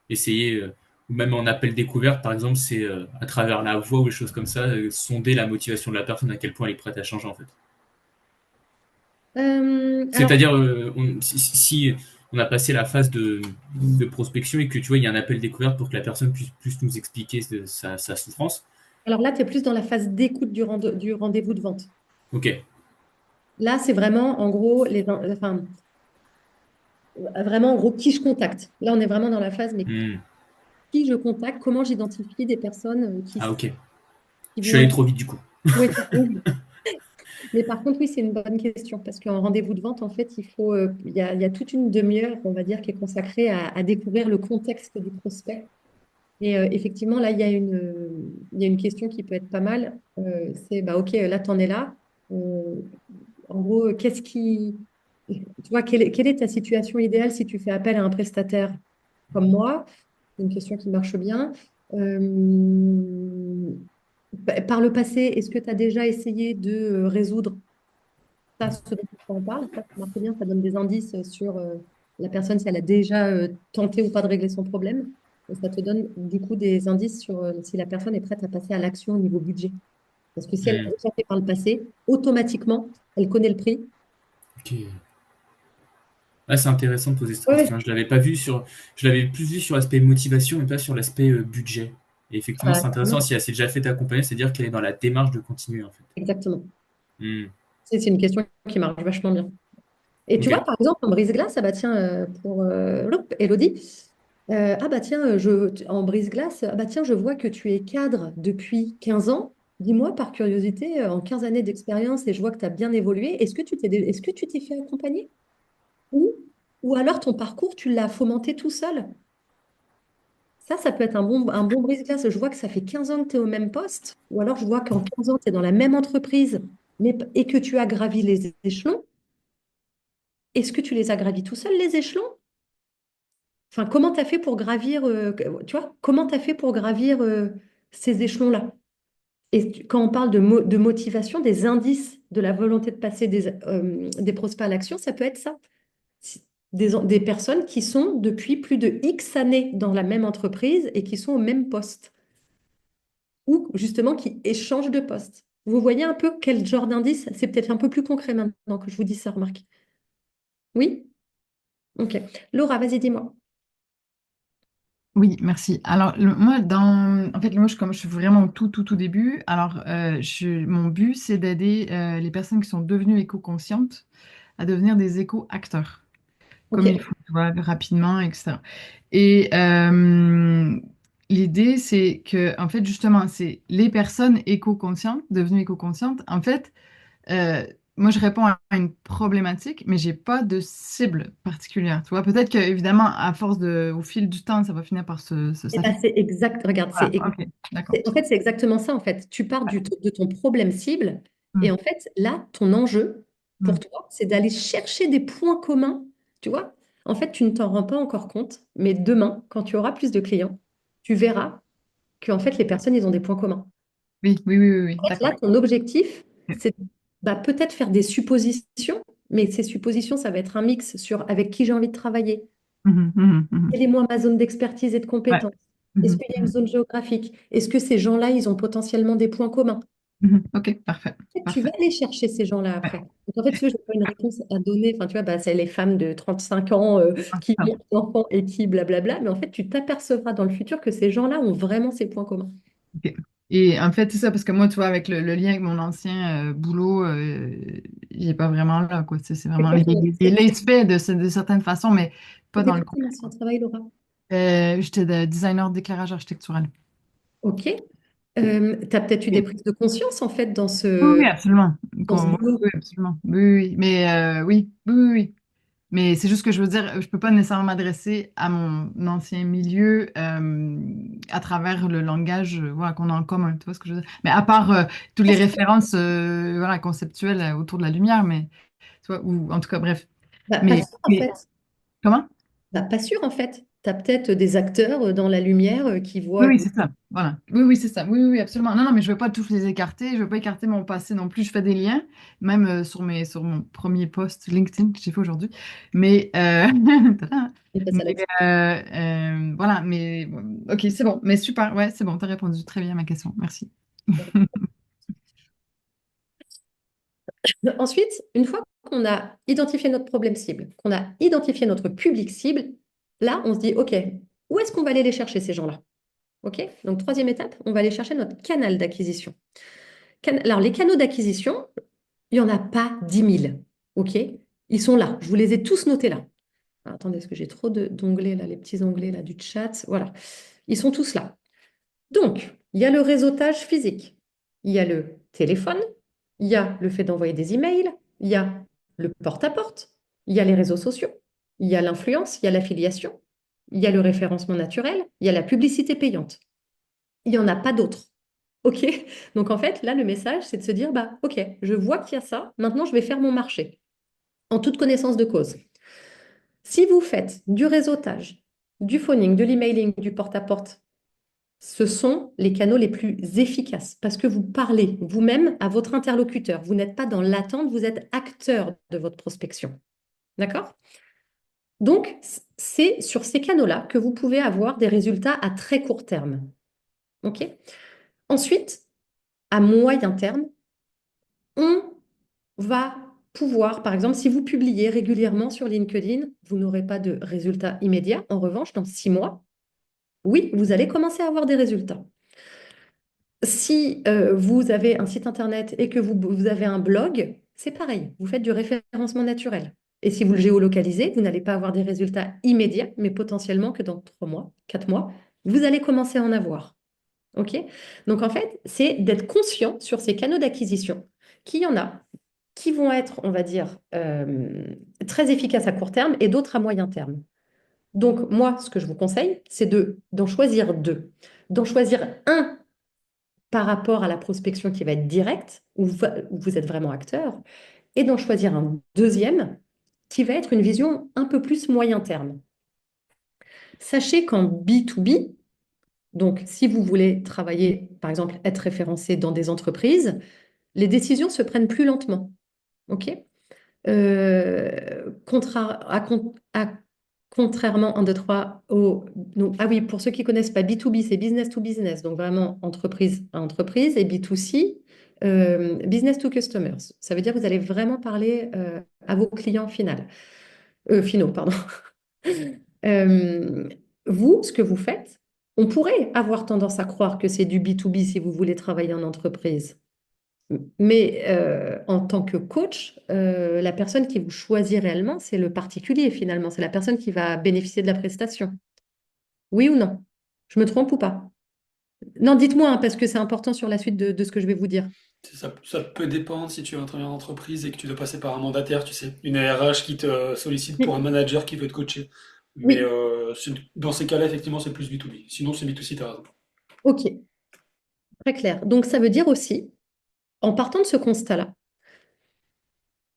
Essayer, ou même en appel découverte, par exemple, c'est à travers la voix ou des choses comme ça, sonder la motivation de la personne, à quel point elle est prête à changer, en fait. Alors, C'est-à-dire, si on a passé la phase de prospection et que tu vois, il y a un appel découverte pour que la personne puisse plus nous expliquer sa souffrance. alors là, tu es plus dans la phase d'écoute du rendez-vous de vente. Ok. Là, c'est vraiment, en gros, enfin, vraiment, en gros, qui je contacte. Là, on est vraiment dans la phase, mais Hmm. qui je contacte, comment j'identifie des personnes Ah, ok. qui Je suis vont allé être... trop vite, du coup. Oui, oui. Mais par contre, oui, c'est une bonne question parce qu'en rendez-vous de vente, en fait, il y a toute une demi-heure, on va dire, qui est consacrée à découvrir le contexte du prospect. Et effectivement, là, il y a une question qui peut être pas mal. C'est, bah, OK, là, tu en es là. Euh, En gros, tu vois, quelle est ta situation idéale si tu fais appel à un prestataire comme moi? C'est une question qui marche bien. Par le passé, est-ce que tu as déjà essayé de résoudre ça, ce dont tu en parles? Ça marche bien, ça donne des indices sur la personne, si elle a déjà tenté ou pas de régler son problème. Et ça te donne du coup des indices sur si la personne est prête à passer à l'action au niveau budget. Parce que si elle Hmm. l'a déjà fait par le passé, automatiquement, elle connaît le prix. Ok. Ah, c'est intéressant de poser cette Oui, question. Je l'avais plus vu sur l'aspect motivation et pas sur l'aspect budget. Et effectivement, c'est intéressant si elle s'est déjà fait accompagner, c'est-à-dire qu'elle est dans la démarche de continuer en fait. exactement. Hmm. C'est une question qui marche vachement bien. Et tu Ok. vois, par exemple, en brise-glace, ah bah tiens, pour Elodie, ah bah tiens, en brise-glace, ah bah tiens, je vois que tu es cadre depuis 15 ans. Dis-moi, par curiosité, en 15 années d'expérience, et je vois que tu as bien évolué, est-ce que tu t'es fait accompagner? Ou, ou alors ton parcours, tu l'as fomenté tout seul? Ça peut être un bon brise-glace. Je vois que ça fait 15 ans que tu es au même poste, ou alors je vois qu'en 15 ans, tu es dans la même entreprise, et que tu as gravi les échelons. Est-ce que tu les as gravis tout seul, les échelons? Enfin, comment tu as fait pour gravir, tu vois, comment tu fait pour gravir ces échelons-là? Et quand on parle de motivation, des indices de la volonté de passer des prospects à l'action, ça peut être ça. Des personnes qui sont depuis plus de X années dans la même entreprise et qui sont au même poste, ou justement qui échangent de poste. Vous voyez un peu quel genre d'indice? C'est peut-être un peu plus concret maintenant que je vous dis ça, remarque. Oui? Ok. Laura, vas-y, dis-moi. Oui, merci. Alors, en fait, moi, comme je suis vraiment au tout début, alors, mon but, c'est d'aider les personnes qui sont devenues éco-conscientes à devenir des éco-acteurs, Ok. comme il faut, tu vois, rapidement, etc. Et l'idée, c'est que, en fait, justement, c'est les personnes éco-conscientes, devenues éco-conscientes, en fait, euh, moi, je réponds à une problématique, mais j'ai pas de cible particulière. Tu vois, peut-être que, évidemment, au fil du temps, ça va finir par Eh ben, c'est exact. Regarde, voilà, ok, d'accord. en fait, c'est exactement ça. En fait, tu pars de ton problème cible, et Mm, en fait, là, ton enjeu pour mm. toi, c'est d'aller chercher des points communs. Tu vois? En fait, tu ne t'en rends pas encore compte, mais demain, quand tu auras plus de clients, tu verras que en fait, les personnes, ils ont des points communs. Oui, En fait, là, d'accord. ton objectif, Ok. c'est peut-être faire des suppositions, mais ces suppositions, ça va être un mix sur avec qui j'ai envie de travailler. Mhm. Quelle est moi ma zone d'expertise et de Ouais. compétence? Est-ce Mhm, qu'il y a une mhm, zone géographique? Est-ce que ces gens-là, ils ont potentiellement des points communs? Ok, parfait, Fait, tu vas parfait. aller chercher ces gens-là Ouais. après. Donc, en fait, si tu veux, je n'ai pas une réponse à donner. Enfin, tu vois, c'est les femmes de 35 ans Ah, qui ah, ont des enfants et qui blablabla. Mais en fait, tu t'apercevras dans le futur que ces gens-là ont vraiment ces points communs. ok. Et en fait, c'est ça, parce que moi, tu vois, avec le lien avec mon ancien boulot, il n'est pas vraiment là, quoi. C'est C'est vraiment, quoi il est fait de certaines façons, mais pas dans c'était le quoi concret. ton ancien travail, Laura? J'étais designer d'éclairage architectural. Ok. Tu as peut-être eu des prises de conscience, en fait, Oui, oui, absolument. dans ce Oui, boulot. oui, absolument. Oui. Mais oui. Mais c'est juste que je veux dire, je peux pas nécessairement m'adresser à mon ancien milieu à travers le langage voilà, qu'on a en commun. Tu vois ce que je veux dire? Mais à part toutes les références voilà, conceptuelles autour de la lumière, mais tu vois, ou en tout cas, bref. Pas Mais, sûr, en mais fait. comment? Pas sûr, en fait. Tu as peut-être des acteurs dans la lumière qui Oui, voient. oui, c'est ça. Voilà. Oui, c'est ça. Oui, absolument. Non, mais je ne veux pas tous les écarter. Je ne veux pas écarter mon passé non plus. Je fais des liens, même sur mon premier post LinkedIn que j'ai fait aujourd'hui. Mais, tada. Qui passent à Mais l'action. voilà. Mais ok, c'est bon. Mais super. Ouais, c'est bon. Tu as répondu très bien à ma question. Merci. Ensuite, une fois qu'on a identifié notre problème cible, qu'on a identifié notre public cible, là, on se dit, OK, où est-ce qu'on va aller les chercher, ces gens-là? OK? Donc, troisième étape, on va aller chercher notre canal d'acquisition. Alors, les canaux d'acquisition, il n'y en a pas 10 000. OK? Ils sont là. Je vous les ai tous notés là. Alors, attendez, est-ce que j'ai trop d'onglets là, les petits onglets là du chat? Voilà. Ils sont tous là. Donc, il y a le réseautage physique, il y a le téléphone, il y a le fait d'envoyer des emails, il y a le porte-à-porte, il y a les réseaux sociaux, il y a l'influence, il y a l'affiliation, il y a le référencement naturel, il y a la publicité payante. Il n'y en a pas d'autres. OK? Donc, en fait, là, le message, c'est de se dire, bah, OK, je vois qu'il y a ça, maintenant, je vais faire mon marché en toute connaissance de cause. Si vous faites du réseautage, du phoning, de l'emailing, du porte-à-porte, ce sont les canaux les plus efficaces parce que vous parlez vous-même à votre interlocuteur. Vous n'êtes pas dans l'attente, vous êtes acteur de votre prospection. D'accord? Donc, c'est sur ces canaux-là que vous pouvez avoir des résultats à très court terme. OK? Ensuite, à moyen terme, on va pouvoir, par exemple, si vous publiez régulièrement sur LinkedIn, vous n'aurez pas de résultats immédiats. En revanche, dans 6 mois, oui, vous allez commencer à avoir des résultats. Si vous avez un site internet et que vous avez un blog, c'est pareil, vous faites du référencement naturel. Et si vous le géolocalisez, vous n'allez pas avoir des résultats immédiats, mais potentiellement que dans 3 mois, 4 mois, vous allez commencer à en avoir. OK? Donc en fait, c'est d'être conscient sur ces canaux d'acquisition qu'il y en a qui vont être, on va dire, très efficaces à court terme et d'autres à moyen terme. Donc moi, ce que je vous conseille, c'est d'en choisir deux. D'en choisir un par rapport à la prospection qui va être directe, où vous êtes vraiment acteur, et d'en choisir un deuxième qui va être une vision un peu plus moyen terme. Sachez qu'en B2B, donc si vous voulez travailler, par exemple, être référencé dans des entreprises, les décisions se prennent plus lentement. OK? Contrairement, 1, 2, 3, ah oui, pour ceux qui ne connaissent pas, B2B, c'est business to business, donc vraiment entreprise à entreprise, et B2C, business to customers. Ça veut dire que vous allez vraiment parler à vos clients finaux, pardon. Euh, Vous, ce que vous faites, on pourrait avoir tendance à croire que c'est du B2B si vous voulez travailler en entreprise. Mais en tant que coach, la personne qui vous choisit réellement, c'est le particulier finalement. C'est la personne qui va bénéficier de la prestation. Oui ou non? Je me trompe ou pas? Non, dites-moi, hein, parce que c'est important sur la suite de ce que je vais vous dire. Ça peut dépendre si tu veux travailler en entreprise et que tu dois passer par un mandataire, tu sais, une RH qui te sollicite pour un Oui, manager qui veut te coacher. Mais oui, dans ces cas-là, effectivement, c'est plus B2B. Sinon, c'est B2C, t'as raison. ok, très clair. Donc ça veut dire aussi, en partant de ce constat-là,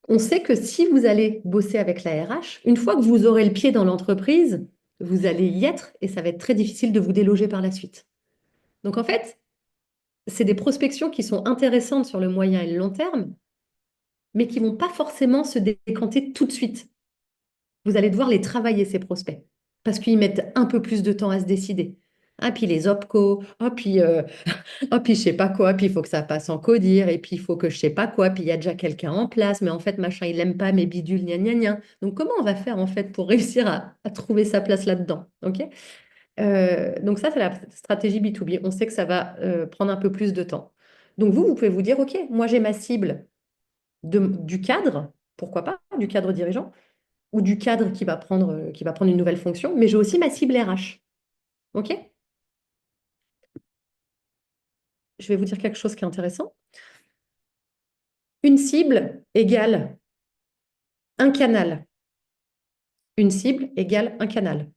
on sait que si vous allez bosser avec la RH, une fois que vous aurez le pied dans l'entreprise, vous allez y être et ça va être très difficile de vous déloger par la suite. Donc en fait, c'est des prospections qui sont intéressantes sur le moyen et le long terme, mais qui vont pas forcément se décanter tout de suite. Vous allez devoir les travailler, ces prospects, parce qu'ils mettent un peu plus de temps à se décider. Ah, puis les OPCO, oh, puis je sais pas quoi, puis il faut que ça passe en codir, et puis il faut que je sais pas quoi, puis il y a déjà quelqu'un en place, mais en fait, machin, il aime pas mes bidules, gna gna gna. Donc, comment on va faire en fait pour réussir à trouver sa place là-dedans? OK? Donc, ça, c'est la stratégie B2B. On sait que ça va prendre un peu plus de temps. Donc, vous pouvez vous dire, OK, moi, j'ai ma cible du cadre, pourquoi pas, du cadre dirigeant, ou du cadre qui va prendre une nouvelle fonction, mais j'ai aussi ma cible RH. OK? Je vais vous dire quelque chose qui est intéressant. Une cible égale un canal. Une cible égale un canal.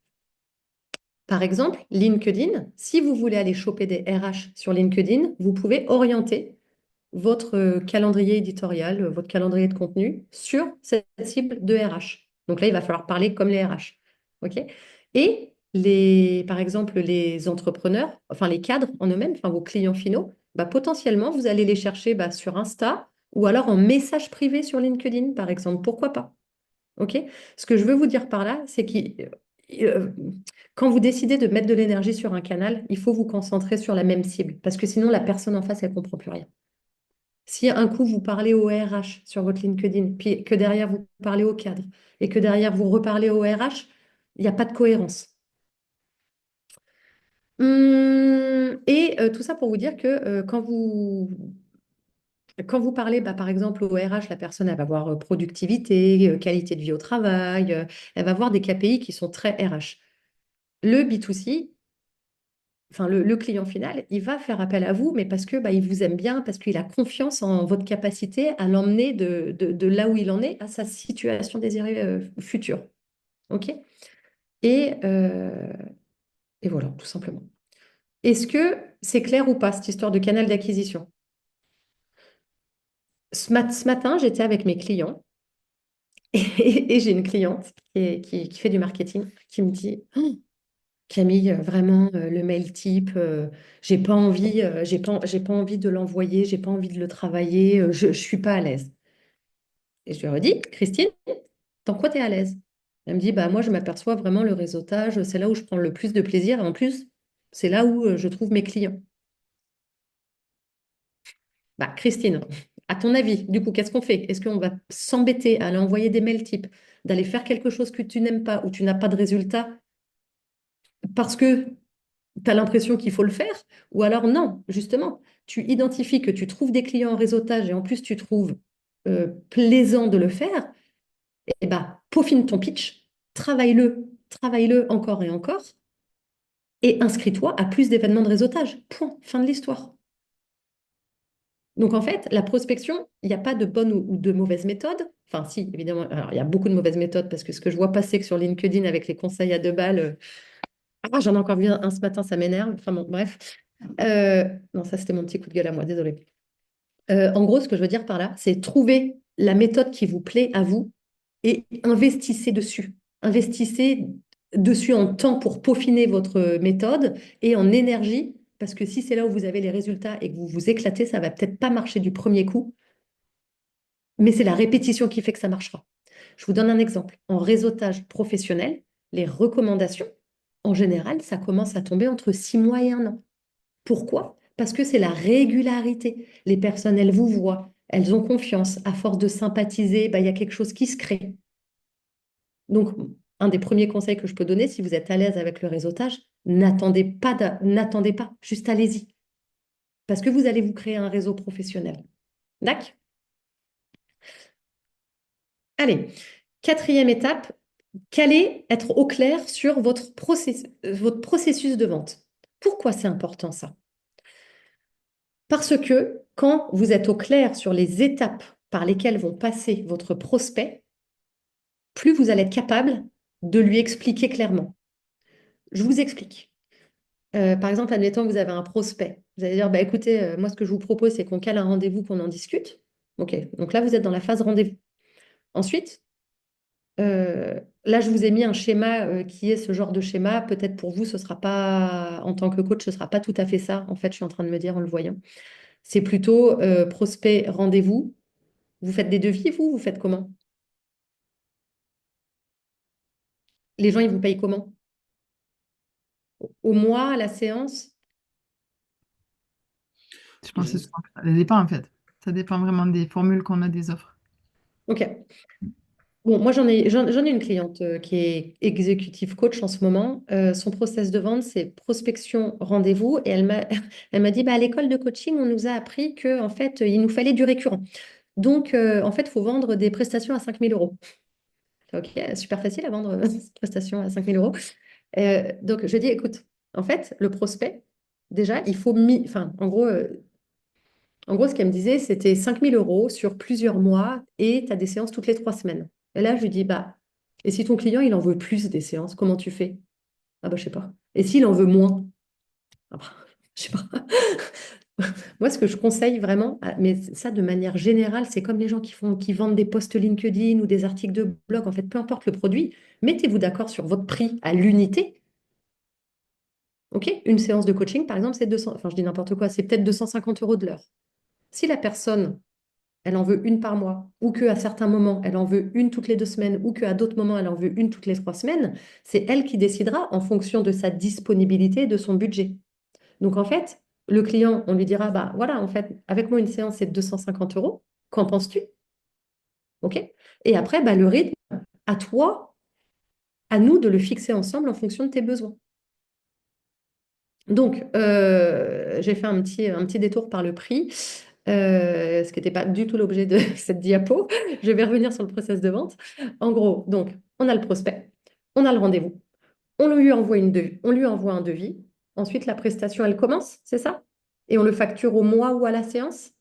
Par exemple, LinkedIn, si vous voulez aller choper des RH sur LinkedIn, vous pouvez orienter votre calendrier éditorial, votre calendrier de contenu sur cette cible de RH. Donc là, il va falloir parler comme les RH. OK? Et par exemple, les entrepreneurs, enfin les cadres en eux-mêmes, enfin vos clients finaux, bah, potentiellement, vous allez les chercher bah, sur Insta ou alors en message privé sur LinkedIn, par exemple. Pourquoi pas? OK? Ce que je veux vous dire par là, c'est que quand vous décidez de mettre de l'énergie sur un canal, il faut vous concentrer sur la même cible, parce que sinon, la personne en face, elle ne comprend plus rien. Si un coup vous parlez au RH sur votre LinkedIn, puis que derrière vous parlez au cadre, et que derrière vous reparlez au RH, il n'y a pas de cohérence. Et tout ça pour vous dire que quand vous parlez, bah, par exemple, au RH, la personne, elle va voir productivité, qualité de vie au travail, elle va voir des KPI qui sont très RH. Le B2C, enfin le client final, il va faire appel à vous, mais parce que bah, il vous aime bien, parce qu'il a confiance en votre capacité à l'emmener de là où il en est à sa situation désirée future. OK? Et, euh, et voilà, tout simplement. Est-ce que c'est clair ou pas, cette histoire de canal d'acquisition? Ce matin, j'étais avec mes clients et j'ai une cliente qui fait du marketing qui me dit, oh, Camille, vraiment, le mail type, j'ai pas envie de l'envoyer, j'ai pas envie de le travailler, je suis pas à l'aise. Et je lui ai redit, Christine, dans quoi tu es à l'aise? Elle me dit, bah moi, je m'aperçois vraiment le réseautage, c'est là où je prends le plus de plaisir et en plus, c'est là où je trouve mes clients. Bah, Christine, À ton avis, du coup, qu'est-ce qu'on fait? Est-ce qu'on va s'embêter à aller envoyer des mails types, d'aller faire quelque chose que tu n'aimes pas ou tu n'as pas de résultat parce que tu as l'impression qu'il faut le faire? Ou alors non, justement, tu identifies que tu trouves des clients en réseautage et en plus tu trouves plaisant de le faire, et bah, peaufine ton pitch, travaille-le encore et encore, et inscris-toi à plus d'événements de réseautage. Point, fin de l'histoire. Donc en fait, la prospection, il n'y a pas de bonne ou de mauvaise méthode. Enfin, si, évidemment, alors il y a beaucoup de mauvaises méthodes parce que ce que je vois passer sur LinkedIn avec les conseils à 2 balles, j'en ai encore vu un ce matin, ça m'énerve. Enfin bon, bref. Non, ça c'était mon petit coup de gueule à moi, désolé. En gros, ce que je veux dire par là, c'est trouver la méthode qui vous plaît à vous et investissez dessus. Investissez dessus en temps pour peaufiner votre méthode et en énergie, parce que si c'est là où vous avez les résultats et que vous vous éclatez, ça va peut-être pas marcher du premier coup, mais c'est la répétition qui fait que ça marchera. Je vous donne un exemple. En réseautage professionnel, les recommandations, en général, ça commence à tomber entre 6 mois et 1 an. Pourquoi? Parce que c'est la régularité. Les personnes, elles vous voient, elles ont confiance. À force de sympathiser, bah, il y a quelque chose qui se crée. Donc, un des premiers conseils que je peux donner, si vous êtes à l'aise avec le réseautage, n'attendez pas, juste allez-y. Parce que vous allez vous créer un réseau professionnel. D'accord? Allez, quatrième étape, être au clair sur votre processus de vente. Pourquoi c'est important ça? Parce que quand vous êtes au clair sur les étapes par lesquelles vont passer votre prospect, plus vous allez être capable de lui expliquer clairement. Je vous explique. Par exemple, admettons que vous avez un prospect. Vous allez dire, bah, écoutez, moi, ce que je vous propose, c'est qu'on cale un rendez-vous, qu'on en discute. OK, donc là, vous êtes dans la phase rendez-vous. Ensuite, là, je vous ai mis un schéma qui est ce genre de schéma. Peut-être pour vous, ce ne sera pas, en tant que coach, ce ne sera pas tout à fait ça. En fait, je suis en train de me dire en le voyant. C'est plutôt prospect, rendez-vous. Vous faites des devis, vous faites comment? Les gens, ils vous payent comment? Au mois, à la séance? Je pense que ça dépend en fait. Ça dépend vraiment des formules qu'on a des offres. OK. Bon, moi, j'en ai une cliente qui est executive coach en ce moment. Son process de vente, c'est prospection, rendez-vous. Et elle m'a dit, bah, à l'école de coaching, on nous a appris que, en fait, il nous fallait du récurrent. Donc, en fait, il faut vendre des prestations à 5 000 euros. OK, super facile à vendre une prestation à 5 000 euros. Donc, je dis, écoute, en fait, le prospect, déjà, il faut... Enfin, en gros, ce qu'elle me disait, c'était 5 000 euros sur plusieurs mois et tu as des séances toutes les 3 semaines. Et là, je lui dis, bah, et si ton client, il en veut plus des séances, comment tu fais? Ah bah, je sais pas. Et s'il en veut moins? Ah bah, je sais pas. Moi, ce que je conseille vraiment, mais ça de manière générale, c'est comme les gens qui vendent des posts LinkedIn ou des articles de blog, en fait, peu importe le produit, mettez-vous d'accord sur votre prix à l'unité. OK? Une séance de coaching, par exemple, c'est 200, enfin, je dis n'importe quoi, c'est peut-être 250 euros de l'heure. Si la personne, elle en veut une par mois, ou qu'à certains moments, elle en veut une toutes les 2 semaines, ou qu'à d'autres moments, elle en veut une toutes les 3 semaines, c'est elle qui décidera en fonction de sa disponibilité et de son budget. Donc, en fait, le client, on lui dira, bah voilà, en fait, avec moi, une séance, c'est 250 euros. Qu'en penses-tu? OK? Et après, bah, le rythme, à toi, à nous de le fixer ensemble en fonction de tes besoins. Donc, j'ai fait un petit détour par le prix, ce qui n'était pas du tout l'objet de cette diapo. Je vais revenir sur le process de vente. En gros, donc, on a le prospect, on a le rendez-vous, on lui envoie un devis. Ensuite, la prestation, elle commence, c'est ça? Et on le facture au mois ou à la séance?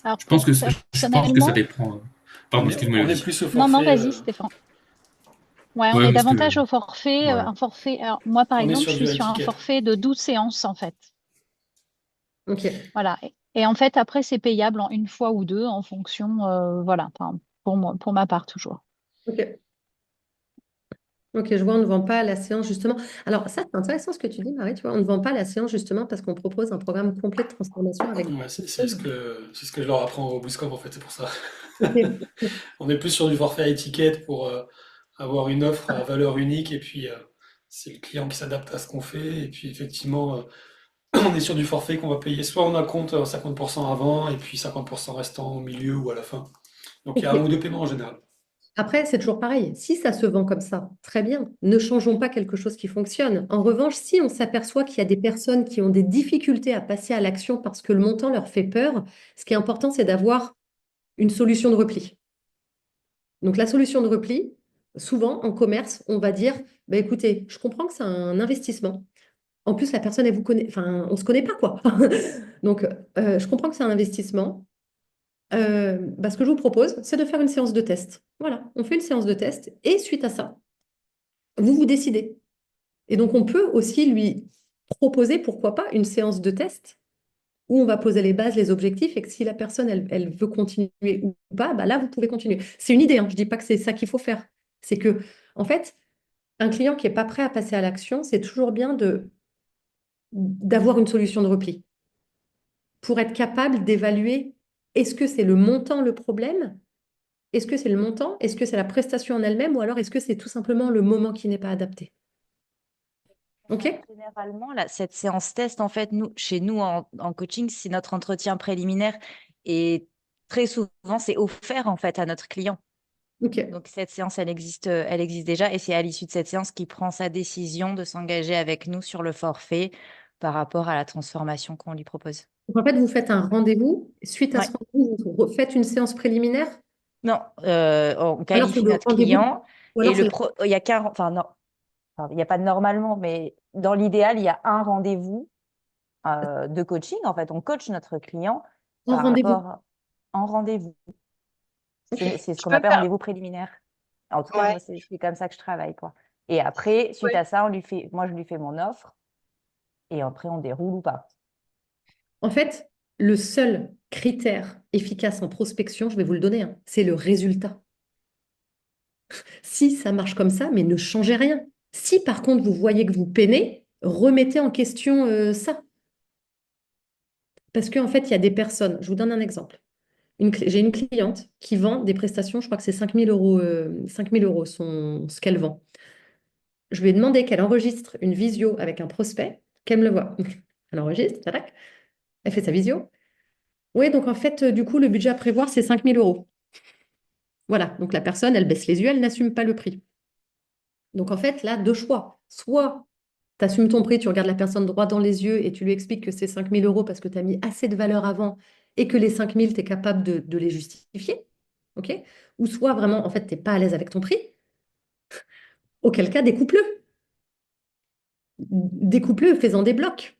Alors, Je pense que ça personnellement, dépend. Pardon, excuse-moi, On est vas-y. plus au non, forfait. vas-y, Stéphane. Ouais, on Ouais, est parce que davantage au forfait, ouais. un forfait. Alors, moi, par On est exemple, je sur suis du sur high un ticket. forfait de 12 séances, en fait. OK. Voilà. Et en fait, après, c'est payable en une fois ou deux en fonction, voilà, enfin, pour moi, pour ma part, toujours. OK. Ok, je vois, on ne vend pas la séance justement. Alors, ça, c'est intéressant ce que tu dis, Marie. Tu vois, on ne vend pas la séance justement parce qu'on propose un programme complet de transformation avec. Ouais, c'est ce que je leur apprends au Bootcamp en fait, c'est pour ça. Ok. On est plus sur du forfait à étiquette pour avoir une offre à valeur unique et puis c'est le client qui s'adapte à ce qu'on fait et puis effectivement On est sur du forfait qu'on va payer. Soit on a compte 50% avant et puis 50% restant au milieu ou à la fin. Donc il y a un ou Ok. deux paiements en général. Après, c'est toujours pareil. Si ça se vend comme ça, très bien. Ne changeons pas quelque chose qui fonctionne. En revanche, si on s'aperçoit qu'il y a des personnes qui ont des difficultés à passer à l'action parce que le montant leur fait peur, ce qui est important, c'est d'avoir une solution de repli. Donc la solution de repli, souvent en commerce, on va dire, bah, écoutez, je comprends que c'est un investissement. En plus, la personne, elle vous connaît, enfin, on ne se connaît pas, quoi. Donc, je comprends que c'est un investissement. Bah, ce que je vous propose, c'est de faire une séance de test. Voilà, on fait une séance de test et suite à ça, vous décidez. Et donc, on peut aussi lui proposer, pourquoi pas, une séance de test où on va poser les bases, les objectifs et que si la personne, elle veut continuer ou pas, bah là, vous pouvez continuer. C'est une idée, hein. Je ne dis pas que c'est ça qu'il faut faire. C'est que, en fait, un client qui n'est pas prêt à passer à l'action, c'est toujours bien d'avoir une solution de repli pour être capable d'évaluer est-ce que c'est le montant le problème? Est-ce que c'est le montant? Est-ce que c'est la prestation en elle-même? Ou alors est-ce que c'est tout simplement le moment qui n'est pas adapté? OK? Généralement, là, cette séance test, en fait, chez nous en coaching, c'est notre entretien préliminaire et très souvent, c'est offert en fait à notre client. OK. Donc cette séance, elle existe déjà et c'est à l'issue de cette séance qu'il prend sa décision de s'engager avec nous sur le forfait par rapport à la transformation qu'on lui propose. Donc, en fait, vous faites un rendez-vous. Suite à Ouais. ce rendez-vous, vous faites une séance préliminaire. Non, on Alors, c'est qualifie le notre rendez-vous. client Ou et alors, c'est le... il y a qu'un, enfin non, enfin, il n'y a pas de normalement, mais dans l'idéal, il y a un rendez-vous de coaching. En fait, on coach notre client en par rendez-vous. rapport en rendez-vous. C'est Je ce qu'on peux me appelle faire. rendez-vous préliminaire. En tout cas, Ouais. moi, c'est comme ça que je travaille, quoi. Et après, suite Ouais. à ça, moi, je lui fais mon offre et après, on déroule ou pas. En fait, le seul critère efficace en prospection, je vais vous le donner, hein, c'est le résultat. Si ça marche comme ça, mais ne changez rien. Si par contre vous voyez que vous peinez, remettez en question ça. Parce qu'en fait, il y a des personnes, je vous donne un exemple. J'ai une cliente qui vend des prestations, je crois que c'est 5 000 euros, 5 000 euros ce qu'elle vend. Je lui ai demandé qu'elle enregistre une visio avec un prospect, qu'elle me le voit. Elle enregistre, tac, elle fait sa visio. Oui, donc en fait, du coup, le budget à prévoir, c'est 5 000 euros. Voilà, donc la personne, elle baisse les yeux, elle n'assume pas le prix. Donc en fait, là, deux choix. Soit tu assumes ton prix, tu regardes la personne droit dans les yeux et tu lui expliques que c'est 5 000 euros parce que tu as mis assez de valeur avant et que les 5 000, tu es capable de les justifier. OK? Ou soit vraiment, en fait, tu n'es pas à l'aise avec ton prix. Auquel cas, découpe-le. Découpe-le, fais-en des blocs.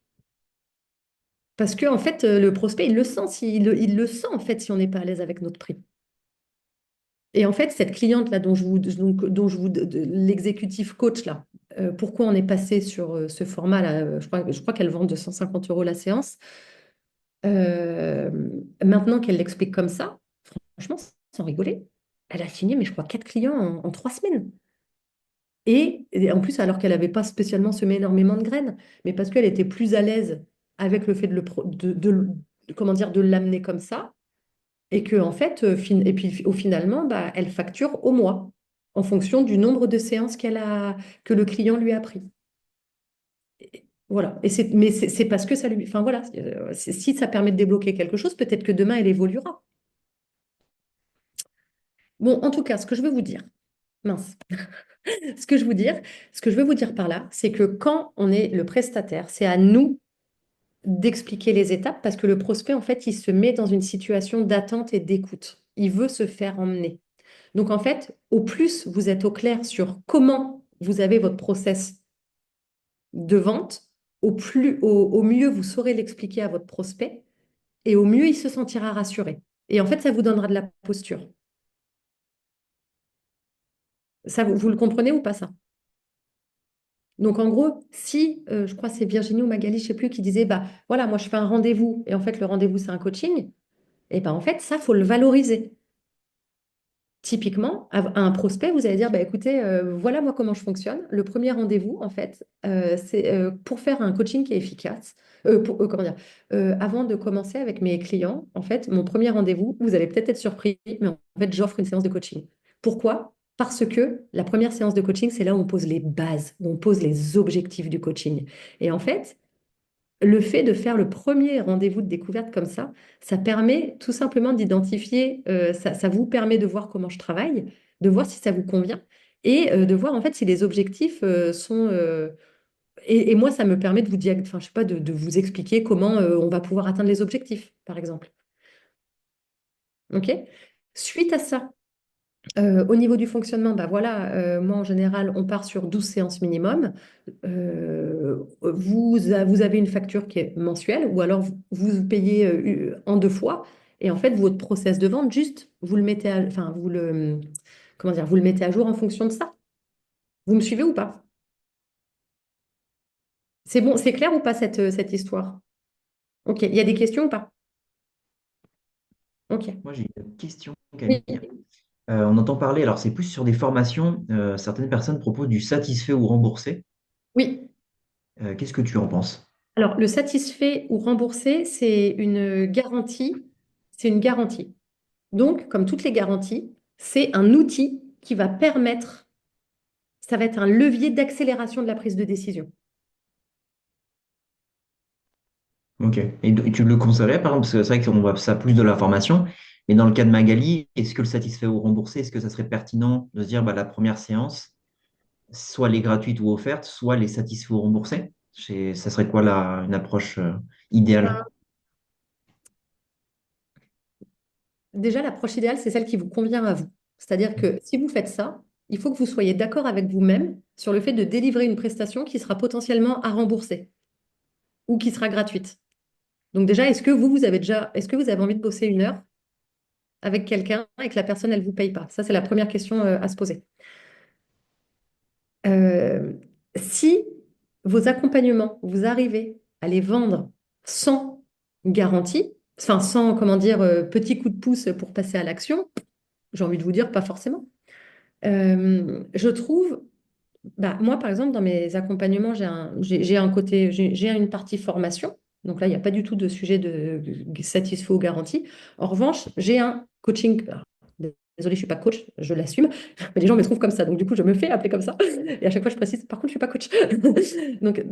Parce que, en fait, le prospect, il le sent, il le sent, en fait, si on n'est pas à l'aise avec notre prix. Et en fait, cette cliente-là dont je vous l'exécutif coach, là, pourquoi on est passé sur ce format-là, je crois qu'elle vend 250 euros la séance. Euh, Maintenant qu'elle l'explique comme ça, franchement, sans rigoler, elle a signé, mais je crois, 4 clients en 3 semaines. Et en plus, alors qu'elle n'avait pas spécialement semé énormément de graines, mais parce qu'elle était plus à l'aise avec le fait comment dire, de l'amener comme ça, et que en fait, et puis finalement, bah, elle facture au mois, en fonction du nombre de séances que le client lui a pris. Voilà. Mais c'est parce que ça lui. Enfin voilà, si ça permet de débloquer quelque chose, peut-être que demain, elle évoluera. Bon, en tout cas, ce que je veux vous dire, mince, ce que je veux vous dire par là, c'est que quand on est le prestataire, c'est à nous d'expliquer les étapes parce que le prospect, en fait, il se met dans une situation d'attente et d'écoute. Il veut se faire emmener. Donc, en fait, au plus vous êtes au clair sur comment vous avez votre process de vente, au mieux vous saurez l'expliquer à votre prospect et au mieux il se sentira rassuré. Et en fait, ça vous donnera de la posture. Ça, vous le comprenez ou pas ça? Donc, en gros, si, je crois que c'est Virginie ou Magali, je ne sais plus, qui disait, bah voilà, moi je fais un rendez-vous et en fait, le rendez-vous, c'est un coaching, et ben en fait, ça, faut le valoriser. Typiquement, à un prospect, vous allez dire, bah, écoutez, voilà moi comment je fonctionne. Le premier rendez-vous, en fait, c'est pour faire un coaching qui est efficace. Comment dire, avant de commencer avec mes clients, en fait, mon premier rendez-vous, vous allez peut-être être surpris, mais en fait, j'offre une séance de coaching. Pourquoi? Parce que la première séance de coaching, c'est là où on pose les bases, où on pose les objectifs du coaching. Et en fait, le fait de faire le premier rendez-vous de découverte comme ça permet tout simplement d'identifier, ça vous permet de voir comment je travaille, de voir si ça vous convient et de voir en fait si les objectifs sont... et moi, ça me permet de vous, enfin, je sais pas, de vous expliquer comment on va pouvoir atteindre les objectifs, par exemple. OK? Suite à ça, au niveau du fonctionnement, bah voilà, moi en général, on part sur 12 séances minimum. Vous avez une facture qui est mensuelle ou alors vous payez en 2 fois. Et en fait, votre process de vente, juste, vous le mettez enfin, comment dire, vous le mettez à jour en fonction de ça. Vous me suivez ou pas? C'est bon, c'est clair ou pas cette histoire? OK, il y a des questions ou pas? OK. Moi, j'ai une question, Oui. Camille. On entend parler, alors c'est plus sur des formations, certaines personnes proposent du satisfait ou remboursé. Oui. Qu'est-ce que tu en penses? Alors, le satisfait ou remboursé, c'est une garantie. C'est une garantie. Donc, comme toutes les garanties, c'est un outil qui va permettre, ça va être un levier d'accélération de la prise de décision. Ok. Et tu le conseillerais, par exemple, parce que c'est vrai qu'on voit ça plus de la formation, mais dans le cas de Magali, est-ce que le satisfait ou remboursé, est-ce que ça serait pertinent de se dire bah, la première séance, soit elle est gratuite ou offerte, soit elle est satisfait ou remboursée? Ça serait quoi une approche idéale? Déjà, l'approche idéale, c'est celle qui vous convient à vous. C'est-à-dire que si vous faites ça, il faut que vous soyez d'accord avec vous-même sur le fait de délivrer une prestation qui sera potentiellement à rembourser ou qui sera gratuite. Donc déjà, est-ce que vous avez envie de bosser 1 heure avec quelqu'un et que la personne, elle ne vous paye pas? Ça, c'est la première question à se poser. Euh, Si vos accompagnements, vous arrivez à les vendre sans garantie, enfin sans, comment dire, petit coup de pouce pour passer à l'action, j'ai envie de vous dire pas forcément. Je trouve, bah, moi par exemple, dans mes accompagnements, j'ai un côté, j'ai une partie formation. Donc là, il n'y a pas du tout de sujet de satisfait ou garantie. En revanche, j'ai un coaching. Alors, désolée, je ne suis pas coach, je l'assume, mais les gens me trouvent comme ça. Donc du coup, je me fais appeler comme ça. Et à chaque fois, je précise, par contre, je ne suis pas coach. Donc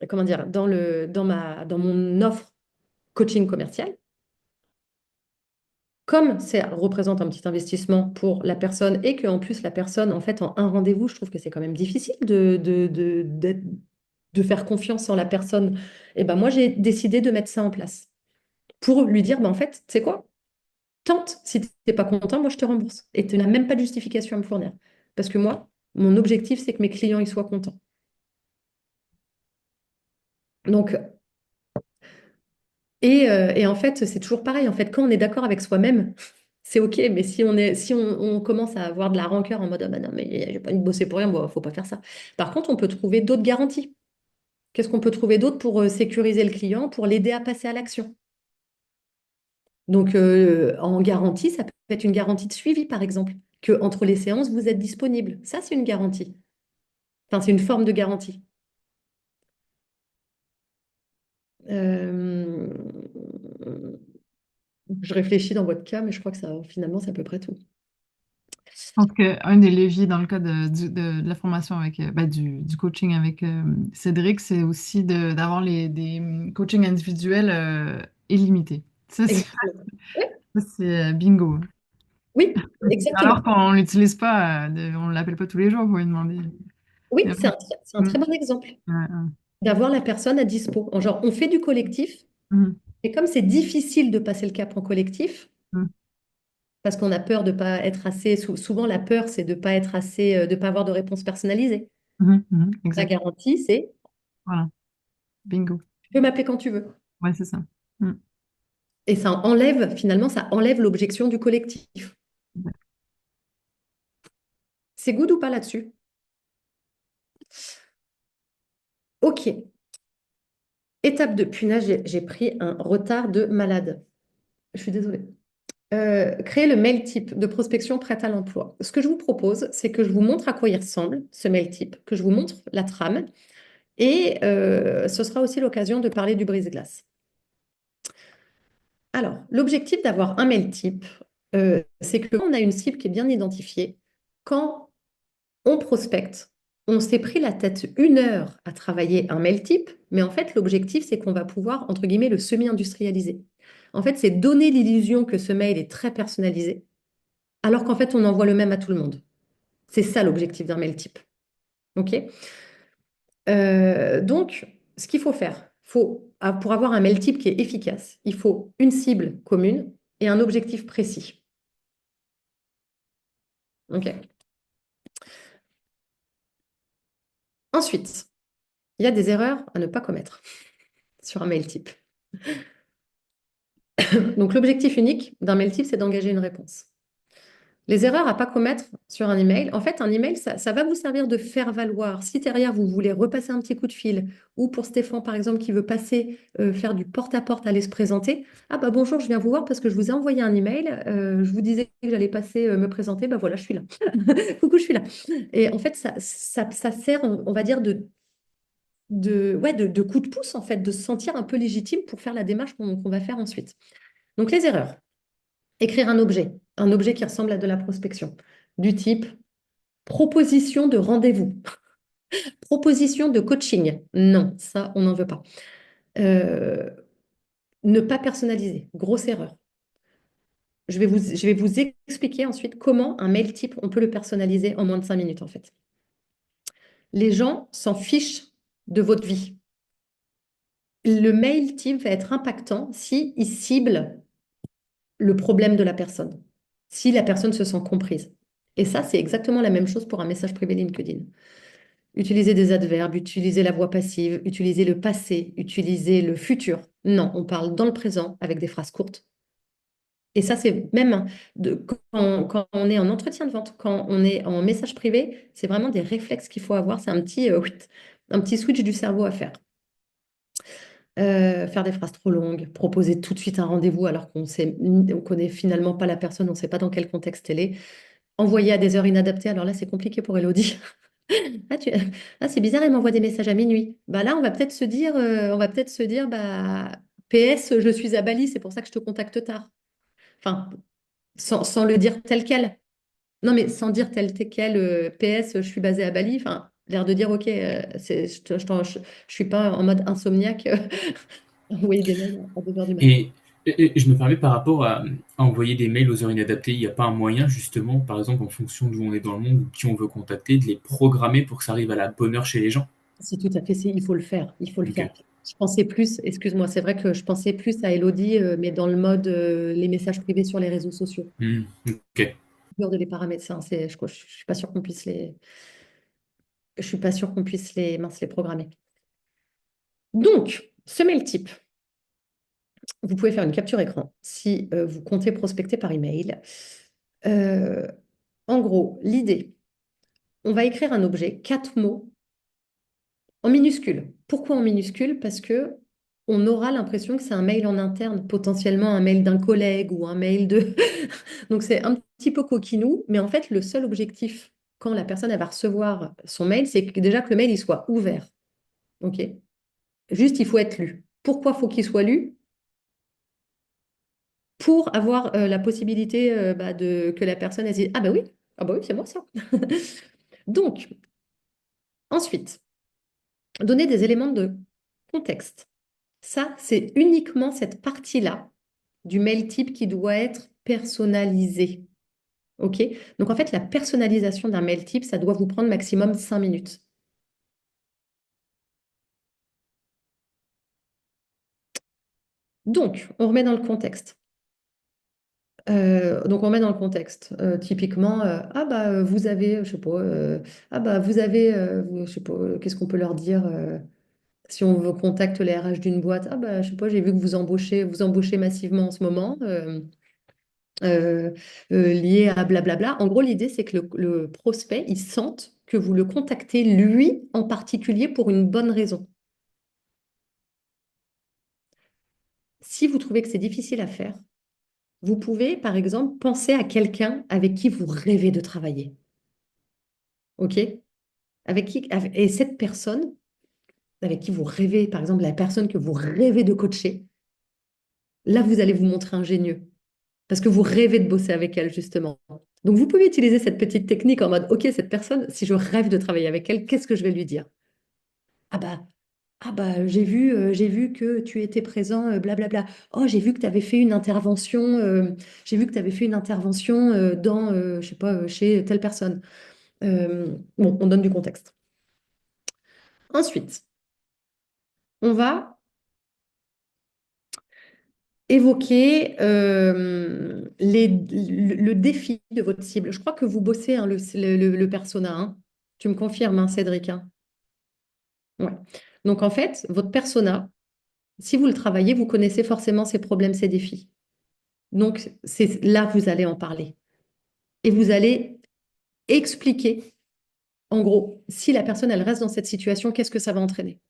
comment dire, dans mon offre coaching commercial, comme ça représente un petit investissement pour la personne et qu'en plus la personne, en fait, en un rendez-vous, je trouve que c'est quand même difficile de faire confiance en la personne, et ben moi, j'ai décidé de mettre ça en place pour lui dire, ben, en fait, tu sais quoi? Tente, si tu n'es pas content, moi, je te rembourse. Et tu n'as même pas de justification à me fournir. Parce que moi, mon objectif, c'est que mes clients, ils soient contents. Donc, et en fait, c'est toujours pareil. En fait, quand on est d'accord avec soi-même, c'est OK. Mais si on commence à avoir de la rancœur en mode ah bah non, mais j'ai pas envie de bosser pour rien, bon, faut pas faire ça. Par contre, on peut trouver d'autres garanties. Qu'est-ce qu'on peut trouver d'autre pour sécuriser le client, pour l'aider à passer à l'action? Donc, en garantie, ça peut être une garantie de suivi, par exemple, que entre les séances, vous êtes disponible. Ça, c'est une garantie. Enfin, c'est une forme de garantie. Euh, Je réfléchis dans votre cas, mais je crois que ça, finalement, c'est à peu près tout. Je pense qu'un des leviers dans le cas de la formation avec bah, du coaching avec Cédric, c'est aussi d'avoir des coachings individuels illimités. Ça, Exactement. Oui, c'est bingo. oui, exactement. Alors qu'on ne l'utilise pas, on ne l'appelle pas tous les jours pour lui demander. Oui, Mais c'est un bon. très bon exemple Ouais, ouais. d'avoir la personne à dispo. Genre, on fait du collectif, Mhm. et comme c'est difficile de passer le cap en collectif, Mhm. parce qu'on a peur de pas être assez, souvent la peur, c'est de pas être assez, de pas avoir de réponse personnalisée. Mhm. Mhm. La Exact. garantie, c'est Voilà. Bingo. tu peux m'appeler quand tu veux. Ouais, c'est ça. Mhm. Et ça enlève, finalement, ça enlève l'objection du collectif. C'est good ou pas là-dessus? Ok. Étape 2. Punaise, j'ai pris un retard de malade. Je suis désolée. Créer le mail type de prospection prête à l'emploi. Ce que je vous propose, c'est que je vous montre à quoi il ressemble, ce mail type, que je vous montre la trame, et ce sera aussi l'occasion de parler du brise-glace. Alors, l'objectif d'avoir un mail type, c'est que quand on a une cible qui est bien identifiée, quand on prospecte, on s'est pris la tête 1 heure à travailler un mail type, mais en fait, l'objectif, c'est qu'on va pouvoir, entre guillemets, le semi-industrialiser. En fait, c'est donner l'illusion que ce mail est très personnalisé, alors qu'en fait, on envoie le même à tout le monde. C'est ça l'objectif d'un mail type. OK? Donc, ce qu'il faut faire, pour avoir un mail type qui est efficace, il faut une cible commune et un objectif précis. OK? Ensuite, il y a des erreurs à ne pas commettre sur un mail type. Donc, l'objectif unique d'un mail type, c'est d'engager une réponse. Les erreurs à ne pas commettre sur un email, en fait, un email, ça va vous servir de faire valoir. Si derrière, vous voulez repasser un petit coup de fil, ou pour Stéphane, par exemple, qui veut passer, faire du porte-à-porte, aller se présenter, ah bah bonjour, je viens vous voir parce que je vous ai envoyé un email, je vous disais que j'allais passer me présenter, bah voilà, je suis là. Coucou, je suis là. Et en fait, ça sert, on va dire, de coup de pouce, en fait, de se sentir un peu légitime pour faire la démarche qu'on va faire ensuite. Donc, les erreurs. Écrire un objet qui ressemble à de la prospection, du type proposition de rendez-vous, proposition de coaching. Non, ça, on n'en veut pas. Ne pas personnaliser, grosse erreur. Je vais vous expliquer ensuite comment un mail type, on peut le personnaliser en moins de 5 minutes, en fait. Les gens s'en fichent de votre vie. Le mail type va être impactant si il cible le problème de la personne, si la personne se sent comprise. Et ça, c'est exactement la même chose pour un message privé LinkedIn. Utilisez des adverbes, utilisez la voix passive, utilisez le passé, utilisez le futur. Non, on parle dans le présent avec des phrases courtes. Et ça, c'est même quand on est en entretien de vente, quand on est en message privé, c'est vraiment des réflexes qu'il faut avoir. C'est un petit switch du cerveau à faire. Faire des phrases trop longues, proposer tout de suite un rendez-vous alors qu'on connaît finalement pas la personne, on ne sait pas dans quel contexte elle est. Envoyer à des heures inadaptées, alors là, c'est compliqué pour Elodie. C'est bizarre, elle m'envoie des messages à minuit. Bah là, on va peut-être se dire, bah, PS, je suis à Bali, c'est pour ça que je te contacte tard. Enfin, sans le dire tel quel. Non, mais sans dire tel quel, PS, je suis basée à Bali. Enfin, l'air de dire, ok, je suis pas en mode insomniaque. Envoyer des mails à 2 heures du matin. Et je me permets par rapport à envoyer des mails aux heures inadaptées, il n'y a pas un moyen justement, par exemple en fonction d'où on est dans le monde ou qui on veut contacter, de les programmer pour que ça arrive à la bonne heure chez les gens? Si, tout à fait, il faut le faire. Il faut le Ok. faire. Je pensais plus, excuse-moi, c'est vrai que je pensais plus à Elodie, mais dans le mode les messages privés sur les réseaux sociaux. Ok. Peur de les paramètres, ça, je suis pas sûre qu'on puisse je suis pas sûre qu'on puisse les programmer. Donc, ce mail type, vous pouvez faire une capture écran si vous comptez prospecter par email. En gros, l'idée, on va écrire un objet, 4 mots en minuscule. Pourquoi en minuscule? Parce que on aura l'impression que c'est un mail en interne, potentiellement un mail d'un collègue ou un mail de... Donc c'est un petit peu coquinou, mais en fait, le seul objectif quand la personne elle va recevoir son mail, c'est déjà que le mail il soit ouvert. OK? Juste, il faut être lu. Pourquoi faut qu'il soit lu? Pour avoir la possibilité que la personne elle se dise, ah bah oui, c'est moi ça. Donc, ensuite, donner des éléments de contexte. Ça, c'est uniquement cette partie-là du mail type qui doit être personnalisée. OK? Donc, en fait, la personnalisation d'un mail type, ça doit vous prendre maximum 5 minutes. Donc, on remet dans le contexte. Typiquement, vous avez, je sais pas, je sais pas, qu'est-ce qu'on peut leur dire si on veut contacte les RH d'une boîte, je sais pas, j'ai vu que vous embauchez massivement en ce moment, lié à blablabla. En gros, l'idée, c'est que le prospect, il sente que vous le contactez lui en particulier pour une bonne raison. Si vous trouvez que c'est difficile à faire, vous pouvez, par exemple, penser à quelqu'un avec qui vous rêvez de travailler. OK? Et cette personne avec qui vous rêvez, par exemple, la personne que vous rêvez de coacher, là, vous allez vous montrer ingénieux parce que vous rêvez de bosser avec elle, justement. Donc, vous pouvez utiliser cette petite technique en mode, OK, cette personne, si je rêve de travailler avec elle, qu'est-ce que je vais lui dire? Ah bah, j'ai vu que tu étais présent, blablabla. Oh, j'ai vu que tu avais fait une intervention, j'ai vu que tu avais fait une intervention dans, je sais pas, chez telle personne. Bon, on donne du contexte. Ensuite, on va évoquer le défi de votre cible. Je crois que vous bossez hein, le persona, hein. Tu me confirmes, hein, Cédric, hein. Ouais. Donc, en fait, votre persona, si vous le travaillez, vous connaissez forcément ses problèmes, ses défis. Donc, c'est là vous allez en parler. Et vous allez expliquer, en gros, si la personne, elle reste dans cette situation, qu'est-ce que ça va entraîner.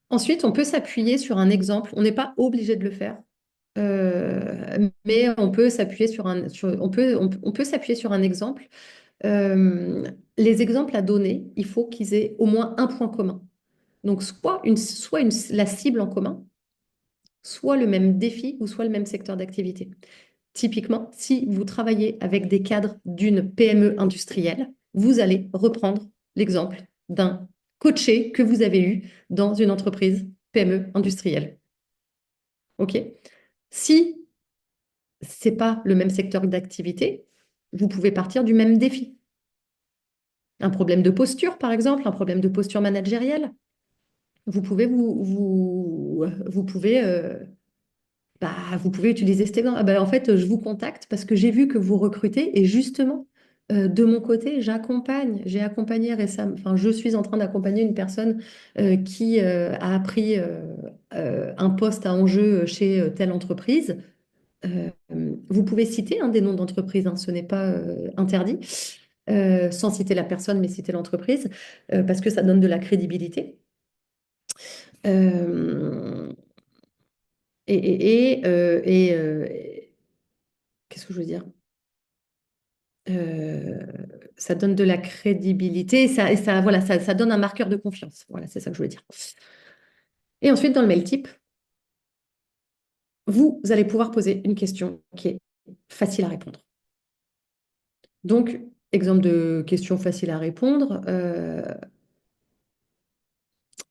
Ensuite, on peut s'appuyer sur un exemple. On n'est pas obligé de le faire, mais on peut s'appuyer sur on peut s'appuyer sur un exemple. Les exemples à donner, il faut qu'ils aient au moins un point commun. Donc, la cible en commun, soit le même défi ou soit le même secteur d'activité. Typiquement, si vous travaillez avec des cadres d'une PME industrielle, vous allez reprendre l'exemple d'un coaché que vous avez eu dans une entreprise PME industrielle. OK? Si ce n'est pas le même secteur d'activité, vous pouvez partir du même défi. Un problème de posture, par exemple, un problème de posture managérielle. Vous pouvez vous pouvez utiliser cet exemple. Ah bah, en fait, je vous contacte parce que j'ai vu que vous recrutez et justement, de mon côté, j'ai accompagné récemment, enfin, je suis en train d'accompagner une personne qui a appris un poste à enjeu chez telle entreprise. Euh, Vous pouvez citer hein, des noms d'entreprises, hein, ce n'est pas interdit, sans citer la personne, mais citer l'entreprise, parce que ça donne de la crédibilité. Euh, Qu'est-ce que je veux dire? Euh, Ça donne de la crédibilité voilà, ça donne un marqueur de confiance. Voilà, c'est ça que je voulais dire. Et ensuite, dans le mail type, vous allez pouvoir poser une question qui est facile à répondre. Donc, exemple de question facile à répondre.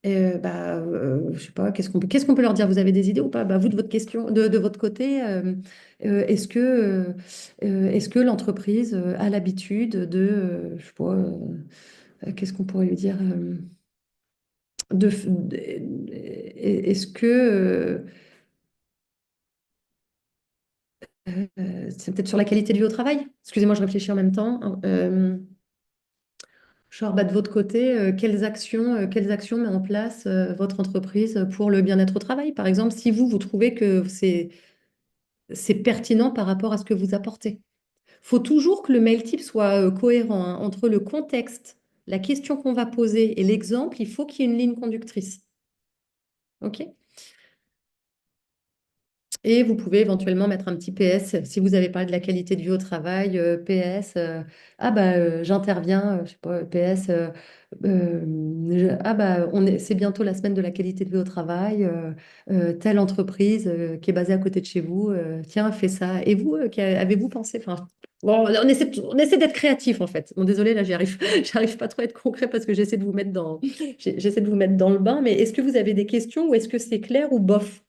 Je sais pas, qu'est-ce qu'on peut leur dire? Vous avez des idées ou pas? Bah, vous, de votre question, de votre côté, est-ce que l'entreprise a l'habitude de, je sais pas, qu'est-ce qu'on pourrait lui dire? Est-ce que, c'est peut-être sur la qualité de vie au travail? Excusez-moi, je réfléchis en même temps, hein. Genre, bah, de votre côté, quelles actions met en place votre entreprise pour le bien-être au travail? Par exemple, si vous trouvez que c'est pertinent par rapport à ce que vous apportez. Il faut toujours que le mail type soit cohérent hein, entre le contexte, la question qu'on va poser et l'exemple. Il faut qu'il y ait une ligne conductrice. OK? Et vous pouvez éventuellement mettre un petit PS si vous avez parlé de la qualité de vie au travail, PS, j'interviens, je sais pas, PS, c'est bientôt la semaine de la qualité de vie au travail, telle entreprise qui est basée à côté de chez vous, tiens, fais ça. Et vous, avez-vous pensé, enfin, bon, on essaie d'être créatif en fait. Bon, désolé, là, j'arrive pas trop à être concret parce que j'essaie de vous mettre dans le bain, mais est-ce que vous avez des questions ou est-ce que c'est clair ou bof?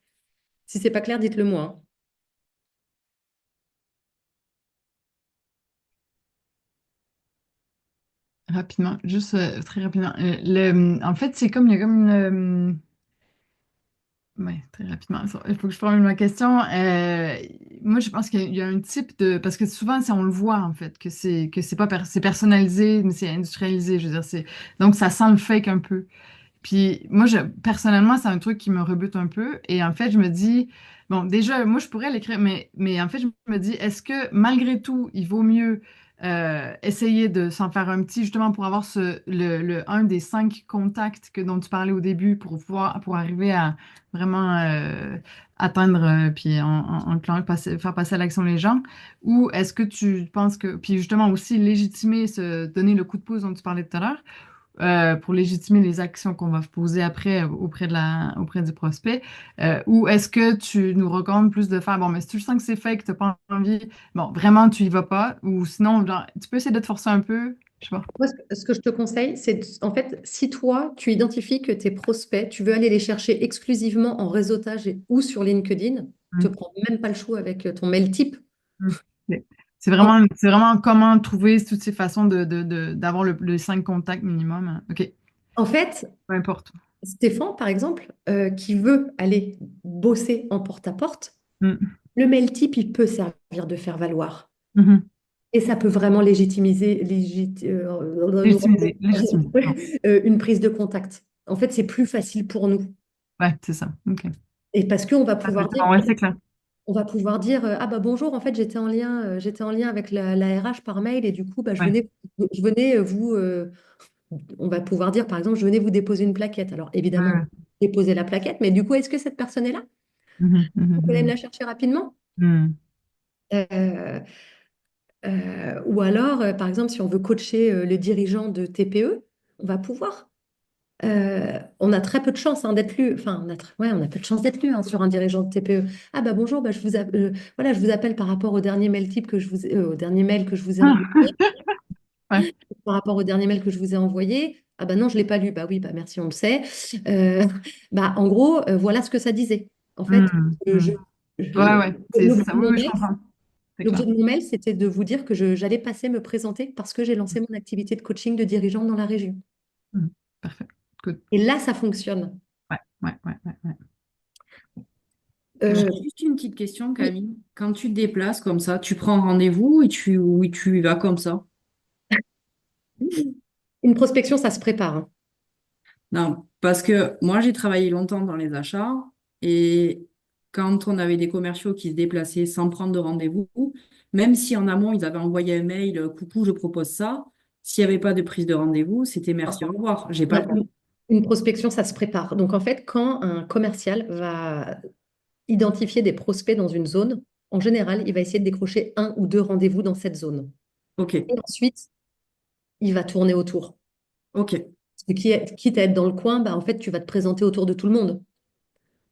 Si c'est pas clair, dites-le moi, hein. Rapidement, juste très rapidement. En fait, c'est comme, il y a comme une, ouais, très rapidement. Il faut que je formule ma question. Moi, je pense qu'il y a un type de... Parce que souvent, on le voit, en fait, que c'est pas c'est personnalisé, mais c'est industrialisé. Je veux dire, donc, ça sent le fake un peu. Puis moi, personnellement, c'est un truc qui me rebute un peu. Et en fait, je me dis, bon, déjà, moi, je pourrais l'écrire, mais en fait, je me dis, est-ce que malgré tout, il vaut mieux essayer de s'en faire un petit, justement, pour avoir un des 5 contacts dont tu parlais au début, pour arriver à vraiment atteindre, puis faire passer à l'action les gens? Ou est-ce que tu penses que, puis justement aussi légitimer, donner le coup de pouce dont tu parlais tout à l'heure? pour légitimer les actions qu'on va poser après auprès du prospect? Ou est-ce que tu nous recommandes plus de faire, bon, mais si tu sens que c'est fake, tu n'as pas envie, bon, vraiment, tu y vas pas, ou sinon, genre, tu peux essayer de te forcer un peu, je sais pas. Moi, ce que je te conseille, c'est en fait, si toi, tu identifies que tes prospects, tu veux aller les chercher exclusivement en réseautage ou sur LinkedIn, te Mm, prends même pas le choix avec ton mail type. mm. Ok. En, C'est vraiment comment trouver toutes ces façons d'avoir le 5 contacts minimum. OK, en fait, peu importe. Stéphane, par exemple, qui veut aller bosser en porte-à-porte, Mm, le mail type, il peut servir de faire valoir. mhm. Et ça peut vraiment Légitimiser. Bon. une prise de contact. En fait, c'est plus facile pour nous. Ouais, c'est ça. OK. Et parce qu'on va pouvoir dire, Parfaitement. Ouais, c'est clair. on va pouvoir dire ah bah bonjour, en fait, j'étais en lien avec la RH par mail et du coup, bah, Ouais. je venais on va pouvoir dire, par exemple, je venais vous déposer une plaquette. Alors, Ouais, évidemment, ouais. déposer la plaquette, mais du coup, est-ce que cette personne est là? Mhm, Vous pouvez me mhm, la chercher rapidement? mhm. Euh, ou alors, par exemple, si on veut coacher le dirigeant de TPE, on va pouvoir. On a très peu de chance d'être lu. Enfin, ouais, on a peu de chance d'être lu sur un dirigeant de TPE. Ah bah bonjour, bah, voilà, je vous appelle par rapport au dernier mail type que au dernier mail que je vous ai envoyé. Ouais. Par rapport au dernier mail que je vous ai envoyé. Ah bah non, je l'ai pas lu. Bah oui, bah merci, on le sait. Euh, Bah en gros, voilà ce que ça disait. En fait, Mhm, je, je- mhm. Ouais, je- ouais, c'est l'objet ça. de Oui, mon oui, je mail, comprends. C'est l'objet clair. de mon mail, c'était de vous dire que j'allais passer me présenter parce que j'ai lancé mon activité de coaching de dirigeant dans la région. Mhm. Parfait. Good. Et là, ça fonctionne. Ouais, ouais, ouais, ouais, ouais. Euh, J'ai juste une petite question, oui, Camille. Quand tu te déplaces comme ça, tu prends rendez-vous et tu y vas comme ça? une prospection, ça se prépare, hein. Non, parce que moi, j'ai travaillé longtemps dans les achats et quand on avait des commerciaux qui se déplaçaient sans prendre de rendez-vous, même si en amont, ils avaient envoyé un mail, coucou, je propose ça, s'il n'y avait pas de prise de rendez-vous, c'était merci, au revoir, j'ai pas le temps. Une prospection, ça se prépare. Donc, en fait, quand un commercial va identifier des prospects dans une zone, en général, il va essayer de décrocher un ou deux rendez-vous dans cette zone. Ok, Et ensuite, il va tourner autour. ok, Parce que quitte à être dans le coin, bah, en fait, tu vas te présenter autour de tout le monde.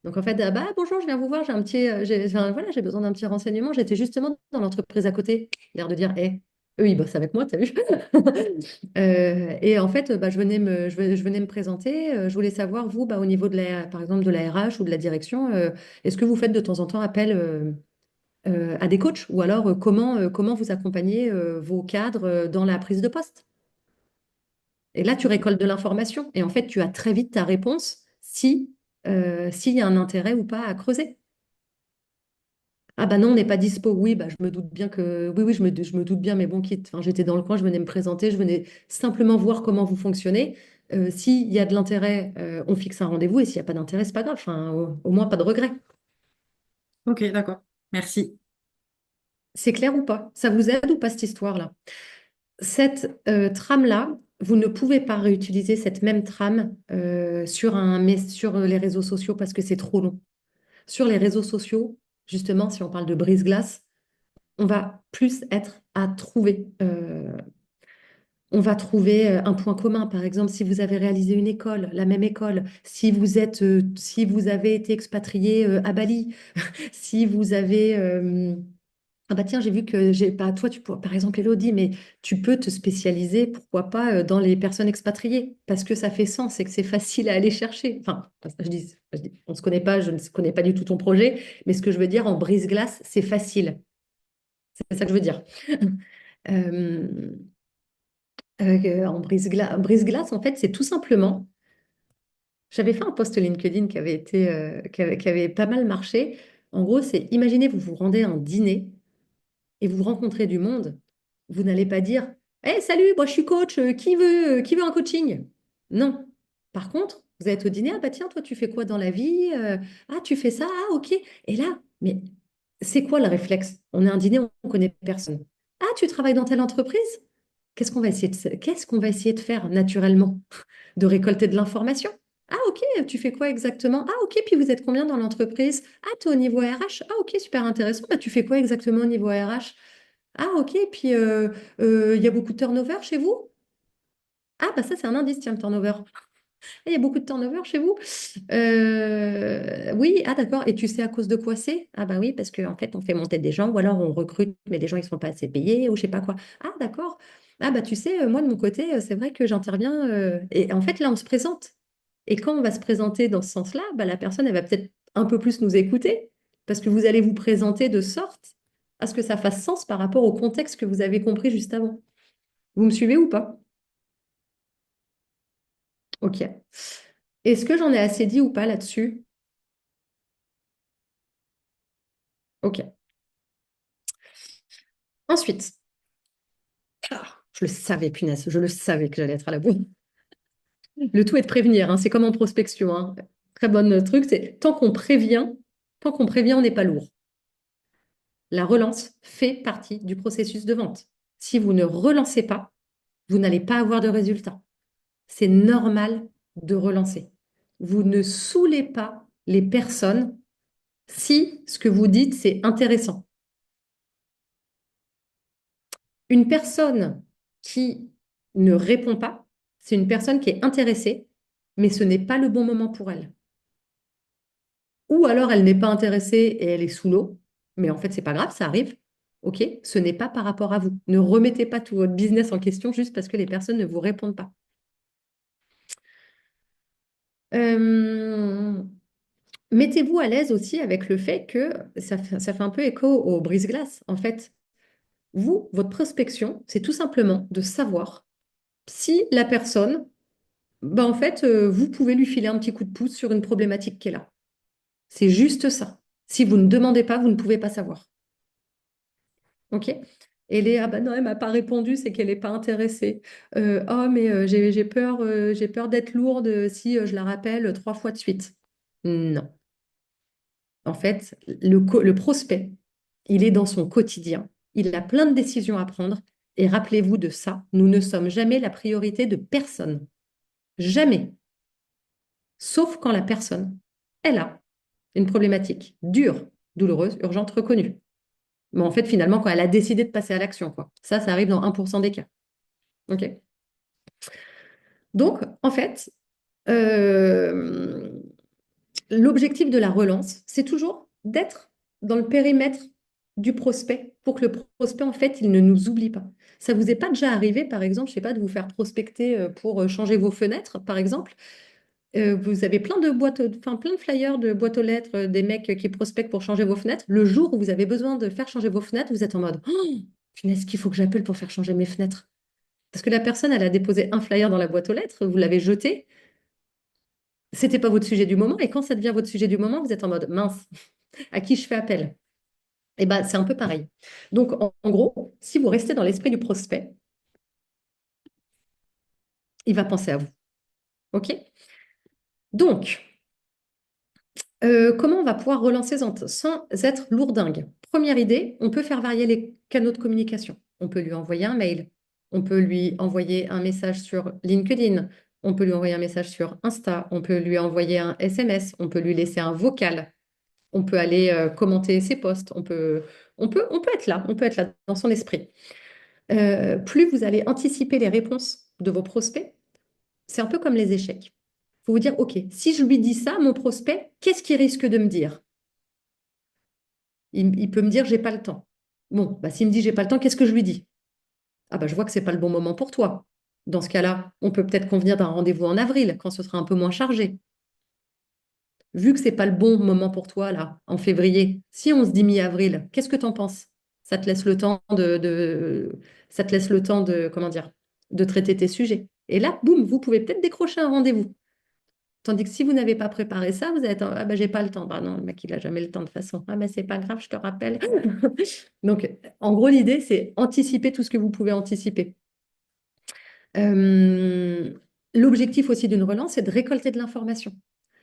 Donc, en fait, ah bah, bonjour, je viens vous voir, j'ai un petit, enfin, voilà, j'ai besoin d'un petit renseignement. J'étais justement dans l'entreprise à côté. L'air de dire, eux, ils bossent avec moi, t'as vu? Et en fait, bah, je venais me présenter. Je voulais savoir, vous, bah, au niveau par exemple, de la RH ou de la direction, est-ce que vous faites de temps en temps appel à des coachs? Ou alors, comment vous accompagnez vos cadres dans la prise de poste? Et là, tu récoltes de l'information. Et en fait, tu as très vite ta réponse s'il y a un intérêt ou pas à creuser. Ah bah non, on n'est pas dispo. Oui, bah je me doute bien que. Oui, oui, je me doute bien, mais bon, quitte. Enfin, j'étais dans le coin, je venais me présenter, je venais simplement voir comment vous fonctionnez. S'il y a de l'intérêt, on fixe un rendez-vous, et s'il n'y a pas d'intérêt, c'est pas grave. Enfin, au moins, pas de regret. ok, d'accord, merci. C'est clair ou pas? Ça vous aide ou pas cette histoire-là? Cette trame-là, vous ne pouvez pas réutiliser cette même trame mais sur les réseaux sociaux parce que c'est trop long. Sur les réseaux sociaux, justement, si on parle de brise-glace, on va plus être à trouver. On va trouver un point commun. Par exemple, si vous avez réalisé une école, la même école, si vous avez été expatrié à Bali, si vous avez ah bah tiens, j'ai vu que j'ai pas toi par exemple Elodie, mais tu peux te spécialiser, pourquoi pas, dans les personnes expatriées, parce que ça fait sens et que c'est facile à aller chercher. Enfin, on se connaît pas, je ne connais pas du tout ton projet, mais ce que je veux dire en brise-glace, c'est facile. C'est ça que je veux dire. Euh, en brise-glace, en fait, c'est tout simplement. J'avais fait un post LinkedIn qui avait été, qui avait pas mal marché. En gros, c'est imaginez, vous vous rendez à un dîner et vous rencontrez du monde, vous n'allez pas dire hey, salut, moi je suis coach, qui veut un coaching? Non. Par contre, vous êtes au dîner, ah bah tiens, toi tu fais quoi dans la vie? Ah, tu fais ça, ah ok. Et là, mais c'est quoi le réflexe? On est à un dîner, on ne connaît personne. Ah, tu travailles dans telle entreprise? Qu'est-ce qu'on va essayer de faire naturellement? De récolter de l'information. Ah ok, tu fais quoi exactement? Ah ok, puis vous êtes combien dans l'entreprise? Ah, tu es au niveau RH? Ah ok, super intéressant. Bah, tu fais quoi exactement au niveau RH? Ah ok, puis il y a beaucoup de turnover chez vous? Ah, bah ça, c'est un indice, tiens, le turnover. Il y a beaucoup de turnover chez vous? Oui, ah d'accord. Et tu sais à cause de quoi c'est? Ah bah oui, parce qu'en fait, on fait monter des gens, ou alors on recrute, mais les gens, ils ne sont pas assez payés, ou je sais pas quoi. Ah d'accord. Ah bah tu sais, moi de mon côté, c'est vrai que j'interviens. Et en fait, là, on se présente. Et quand on va se présenter dans ce sens-là, bah, la personne, elle va peut-être un peu plus nous écouter, parce que vous allez vous présenter de sorte à ce que ça fasse sens par rapport au contexte que vous avez compris juste avant. Vous me suivez ou pas? Ok. Est-ce que j'en ai assez dit ou pas là-dessus? Ok. Ensuite, je le savais, punaise, je le savais que j'allais être à la bourre. Le tout est de prévenir, hein, c'est comme en prospection, hein. Très bon truc, c'est tant qu'on prévient, on n'est pas lourd. La relance fait partie du processus de vente. Si vous ne relancez pas, vous n'allez pas avoir de résultat. C'est normal de relancer. Vous ne saoulez pas les personnes si ce que vous dites, c'est intéressant. Une personne qui ne répond pas, c'est une personne qui est intéressée, mais ce n'est pas le bon moment pour elle. Ou alors elle n'est pas intéressée et elle est sous l'eau, mais en fait, c'est pas grave, ça arrive. OK, ce n'est pas par rapport à vous. Ne remettez pas tout votre business en question juste parce que les personnes ne vous répondent pas. Euh, Mettez-vous à l'aise aussi avec le fait que ça fait un peu écho au brise-glace. En fait, vous, votre prospection, c'est tout simplement de savoir si la personne, ben en fait, vous pouvez lui filer un petit coup de pouce sur une problématique qu'elle a. C'est juste ça. Si vous ne demandez pas, vous ne pouvez pas savoir. OK? Et Léa, bah non, elle m'a pas répondu, c'est qu'elle n'est pas intéressée. Oh, mais j'ai peur d'être lourde si je la rappelle 3 fois de suite. Non. En fait, le prospect, il est dans son quotidien. Il a plein de décisions à prendre. Et rappelez-vous de ça, nous ne sommes jamais la priorité de personne. Jamais. Sauf quand la personne, elle a une problématique dure, douloureuse, urgente, reconnue. Mais en fait, finalement, quand elle a décidé de passer à l'action, quoi. Ça arrive dans 1% des cas. OK? Donc, en fait, euh, l'objectif de la relance, c'est toujours d'être dans le périmètre du prospect pour que le prospect, en fait, il ne nous oublie pas. Ça vous est pas déjà arrivé, par exemple, je sais pas, de vous faire prospecter pour changer vos fenêtres, par exemple. Vous avez plein de plein de flyers de boîtes aux lettres, des mecs qui prospectent pour changer vos fenêtres. Le jour où vous avez besoin de faire changer vos fenêtres, vous êtes en mode, oh, punaise, qu'il faut que j'appelle pour faire changer mes fenêtres. Parce que la personne, elle a déposé un flyer dans la boîte aux lettres, vous l'avez jeté, c'était pas votre sujet du moment, et quand ça devient votre sujet du moment, vous êtes en mode, mince, à qui je fais appel? Et ben, c'est un peu pareil. Donc, en gros, si vous restez dans l'esprit du prospect, il va penser à vous. OK? Donc, comment on va pouvoir relancer sans être lourdingue? Première idée, on peut faire varier les canaux de communication. On peut lui envoyer un mail, on peut lui envoyer un message sur LinkedIn, on peut lui envoyer un message sur Insta, on peut lui envoyer un SMS, on peut lui laisser un vocal, on peut aller commenter ses posts, on peut être là dans son esprit. Plus vous allez anticiper les réponses de vos prospects, c'est un peu comme les échecs. Il faut vous dire, OK, si je lui dis ça, mon prospect, qu'est-ce qu'il risque de me dire? Il peut me dire, j'ai pas le temps. Bon, bah, s'il me dit, j'ai pas le temps, qu'est-ce que je lui dis? Ah bah, je vois que c'est pas le bon moment pour toi. Dans ce cas-là, on peut peut-être convenir d'un rendez-vous en avril, quand ce sera un peu moins chargé. Vu que c'est pas le bon moment pour toi, là, en février, si on se dit mi-avril, qu'est-ce que tu en penses? Ça te laisse le temps ça te laisse le temps de, comment dire, de traiter tes sujets. Et là, boum, vous pouvez peut-être décrocher un rendez-vous. Tandis que si vous n'avez pas préparé ça, vous êtes ah bah j'ai pas le temps. Bah non, le mec, il a jamais le temps de toute façon. Ah bah c'est pas grave, je te rappelle. Donc, en gros, l'idée, c'est anticiper tout ce que vous pouvez anticiper. Euh, L'objectif aussi d'une relance, c'est de récolter de l'information.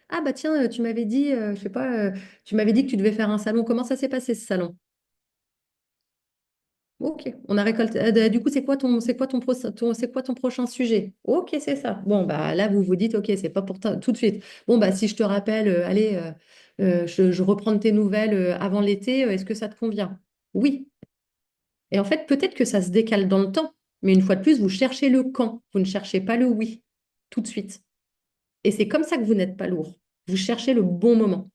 Ah bah tiens, tu m'avais dit, je sais pas, tu m'avais dit que tu devais faire un salon. Comment ça s'est passé ce salon? Ok, on a récolté. Du coup, c'est quoi ton prochain sujet? Ok, c'est ça. Bon, bah là, vous vous dites, ok, c'est pas pour tout de suite. Bon, bah si je te rappelle, allez, je reprends de tes nouvelles avant l'été, est-ce que ça te convient? Oui. Et en fait, peut-être que ça se décale dans le temps. Mais une fois de plus, vous cherchez le quand, vous ne cherchez pas le oui tout de suite. Et c'est comme ça que vous n'êtes pas lourd. Vous cherchez le bon moment.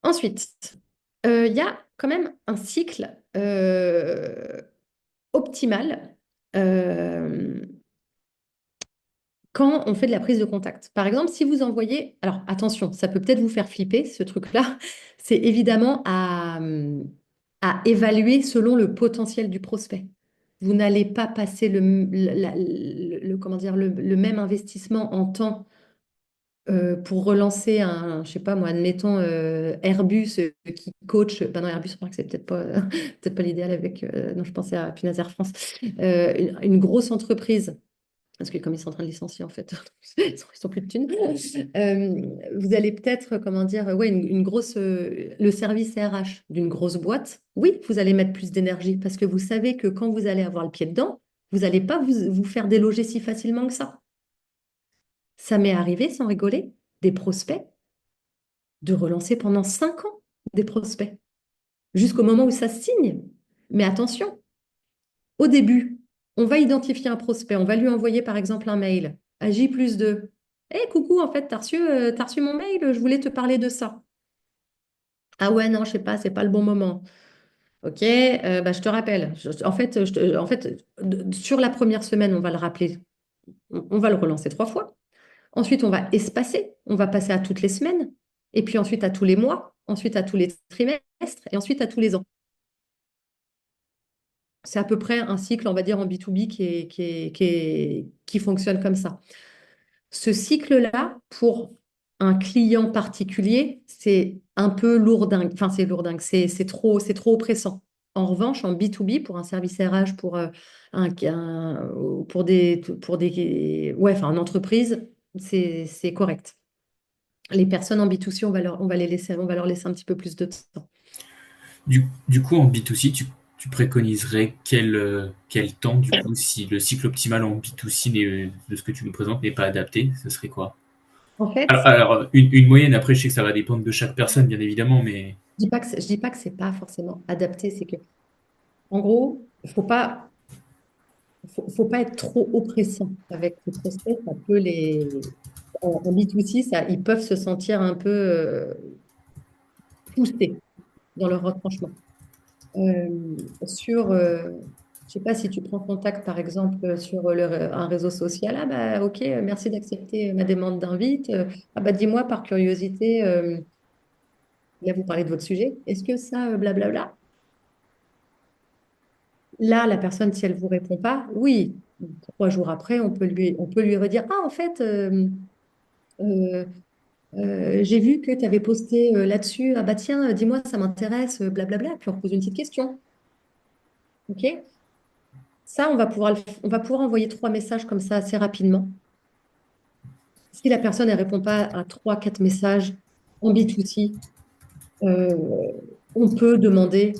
Ensuite, il y a quand même un cycle optimal quand on fait de la prise de contact. Par exemple, si vous envoyez... Alors attention, ça peut peut-être vous faire flipper, ce truc-là. C'est évidemment à évaluer selon le potentiel du prospect. Vous n'allez pas passer comment dire, le même investissement en temps pour relancer un, je sais pas moi, admettons Airbus qui coach, ben non, Airbus, je crois que c'est peut-être pas, peut-être pas l'idéal avec, non, je pensais à Punaise Air France, une grosse entreprise, parce que comme ils sont en train de licencier en fait, ils sont plus de thunes, vous allez peut-être, comment dire, ouais, une grosse, le service RH d'une grosse boîte, oui, vous allez mettre plus d'énergie parce que vous savez que quand vous allez avoir le pied dedans, vous n'allez pas vous faire déloger si facilement que ça. Ça m'est arrivé, sans rigoler, des prospects, de relancer pendant 5 ans des prospects, jusqu'au moment où ça se signe. Mais attention, au début, on va identifier un prospect, on va lui envoyer par exemple un mail à J+2. Hé, coucou, en fait, t'as reçu mon mail, je voulais te parler de ça. Ah ouais, non, je sais pas, c'est pas le bon moment. Ok, bah, je te rappelle. En fait, sur la première semaine, on va le rappeler, on va le relancer 3 fois. Ensuite, on va espacer, on va passer à toutes les semaines, et puis ensuite à tous les mois, ensuite à tous les trimestres, et ensuite à tous les ans. C'est à peu près un cycle, on va dire, en B2B qui fonctionne comme ça. Ce cycle-là, pour un client particulier, c'est un peu lourdingue. Enfin, c'est lourdingue, c'est trop oppressant. En revanche, en B2B, pour un service RH, ouais, enfin, en entreprise, c'est correct. Les personnes en B2C, on va leur laisser un petit peu plus de temps. Du coup, en B2C, tu préconiserais quel temps, du coup, si le cycle optimal en B2C de ce que tu nous présentes n'est pas adapté, ce serait quoi? En fait, Alors, une moyenne, après, je sais que ça va dépendre de chaque personne, bien évidemment, mais je dis pas que c'est pas forcément adapté, c'est que, en gros, faut pas être trop oppressant avec les prospects. Ça peut en B2C, ils peuvent se sentir un peu poussés dans leur retranchement. Je sais pas si tu prends contact, par exemple, sur un réseau social. Ah bah ok, merci d'accepter ma demande d'invite. Ah bah dis-moi par curiosité, là vous parlez de votre sujet. Est-ce que ça, blablabla. Là, la personne, si elle vous répond pas, oui, 3 jours après, on peut lui redire, ah en fait, euh, j'ai vu que tu avais posté là-dessus. Ah bah tiens, dis-moi, ça m'intéresse, blablabla. Puis on pose une petite question. OK? Ça, on va pouvoir envoyer 3 messages comme ça assez rapidement. Si la personne ne répond pas à 3, 4 messages en B2C, euh, on peut demander,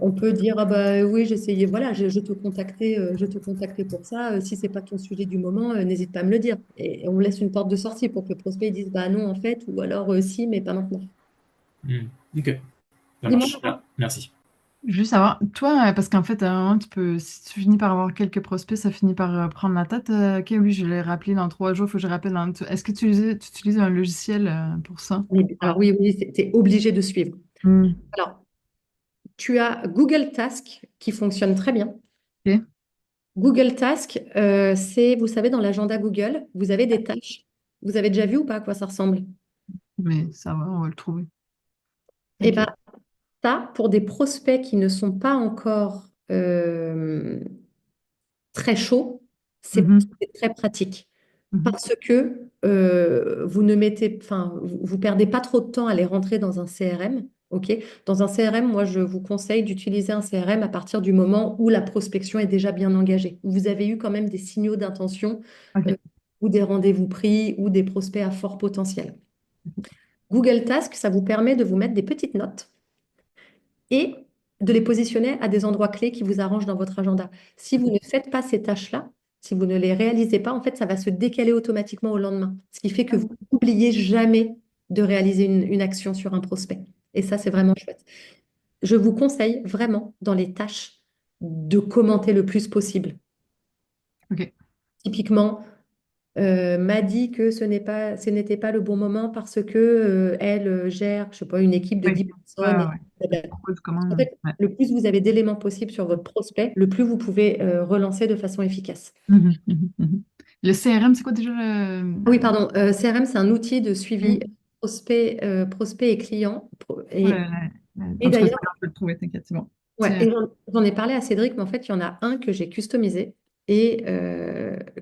on peut dire, ah bah oui, j'ai essayé, voilà, je te contactais pour ça. Si c'est pas ton sujet du moment, n'hésite pas à me le dire. Et on laisse une porte de sortie pour que le prospect dise, bah non, en fait, ou alors si, mais pas maintenant. ok, ça Dis-moi. marche. Ah, merci. Juste savoir, toi, parce qu'en fait, à un moment, si tu finis par avoir quelques prospects, ça finit par prendre la tête. Ok, oui, je l'ai rappelé dans 3 jours, il faut que je rappelle Est-ce que tu utilises un logiciel pour ça? Alors oui, oui, tu es obligé de suivre. Hmm. Alors, tu as Google Task qui fonctionne très bien. Ok. Google Task, vous savez, dans l'agenda Google, vous avez des tâches. Vous avez déjà vu ou pas à quoi ça ressemble? Mais ça va, on va le trouver. Eh Ok. bien, ça, pour des prospects qui ne sont pas encore très chauds, Mhm. c'est très pratique. Mhm. Parce que vous perdez pas trop de temps à les rentrer dans un CRM. Ok. Dans un CRM, moi, je vous conseille d'utiliser un CRM à partir du moment où la prospection est déjà bien engagée. Vous avez eu quand même des signaux d'intention Ok. ou des rendez-vous pris ou des prospects à fort potentiel. Google Task, ça vous permet de vous mettre des petites notes et de les positionner à des endroits clés qui vous arrangent dans votre agenda. Si vous ne faites pas ces tâches-là, si vous ne les réalisez pas, en fait, ça va se décaler automatiquement au lendemain. Ce qui fait que vous n'oubliez jamais de réaliser une action sur un prospect. Et ça, c'est vraiment chouette. je vous conseille vraiment dans les tâches de commenter le plus possible. OK. Typiquement, m'a dit que ce n'était pas le bon moment parce que elle gère, je sais pas, une équipe de Oui. 10 Ouais, personnes. ouais, ouais. Pourquoi tu commandes? En fait, Ouais. le plus vous avez d'éléments possibles sur votre prospect, le plus vous pouvez relancer de façon efficace. Le CRM, c'est quoi déjà Ah oui, pardon. CRM, c'est un outil de Mm. suivi prospect et client. Ouais, Et en tout cas, c'est d'ailleurs, pas grave, je vais le trouver, t'inquiète, c'est bon. ouais, et j'en ai parlé à Cédric, mais en fait, il y en a un que j'ai customisé et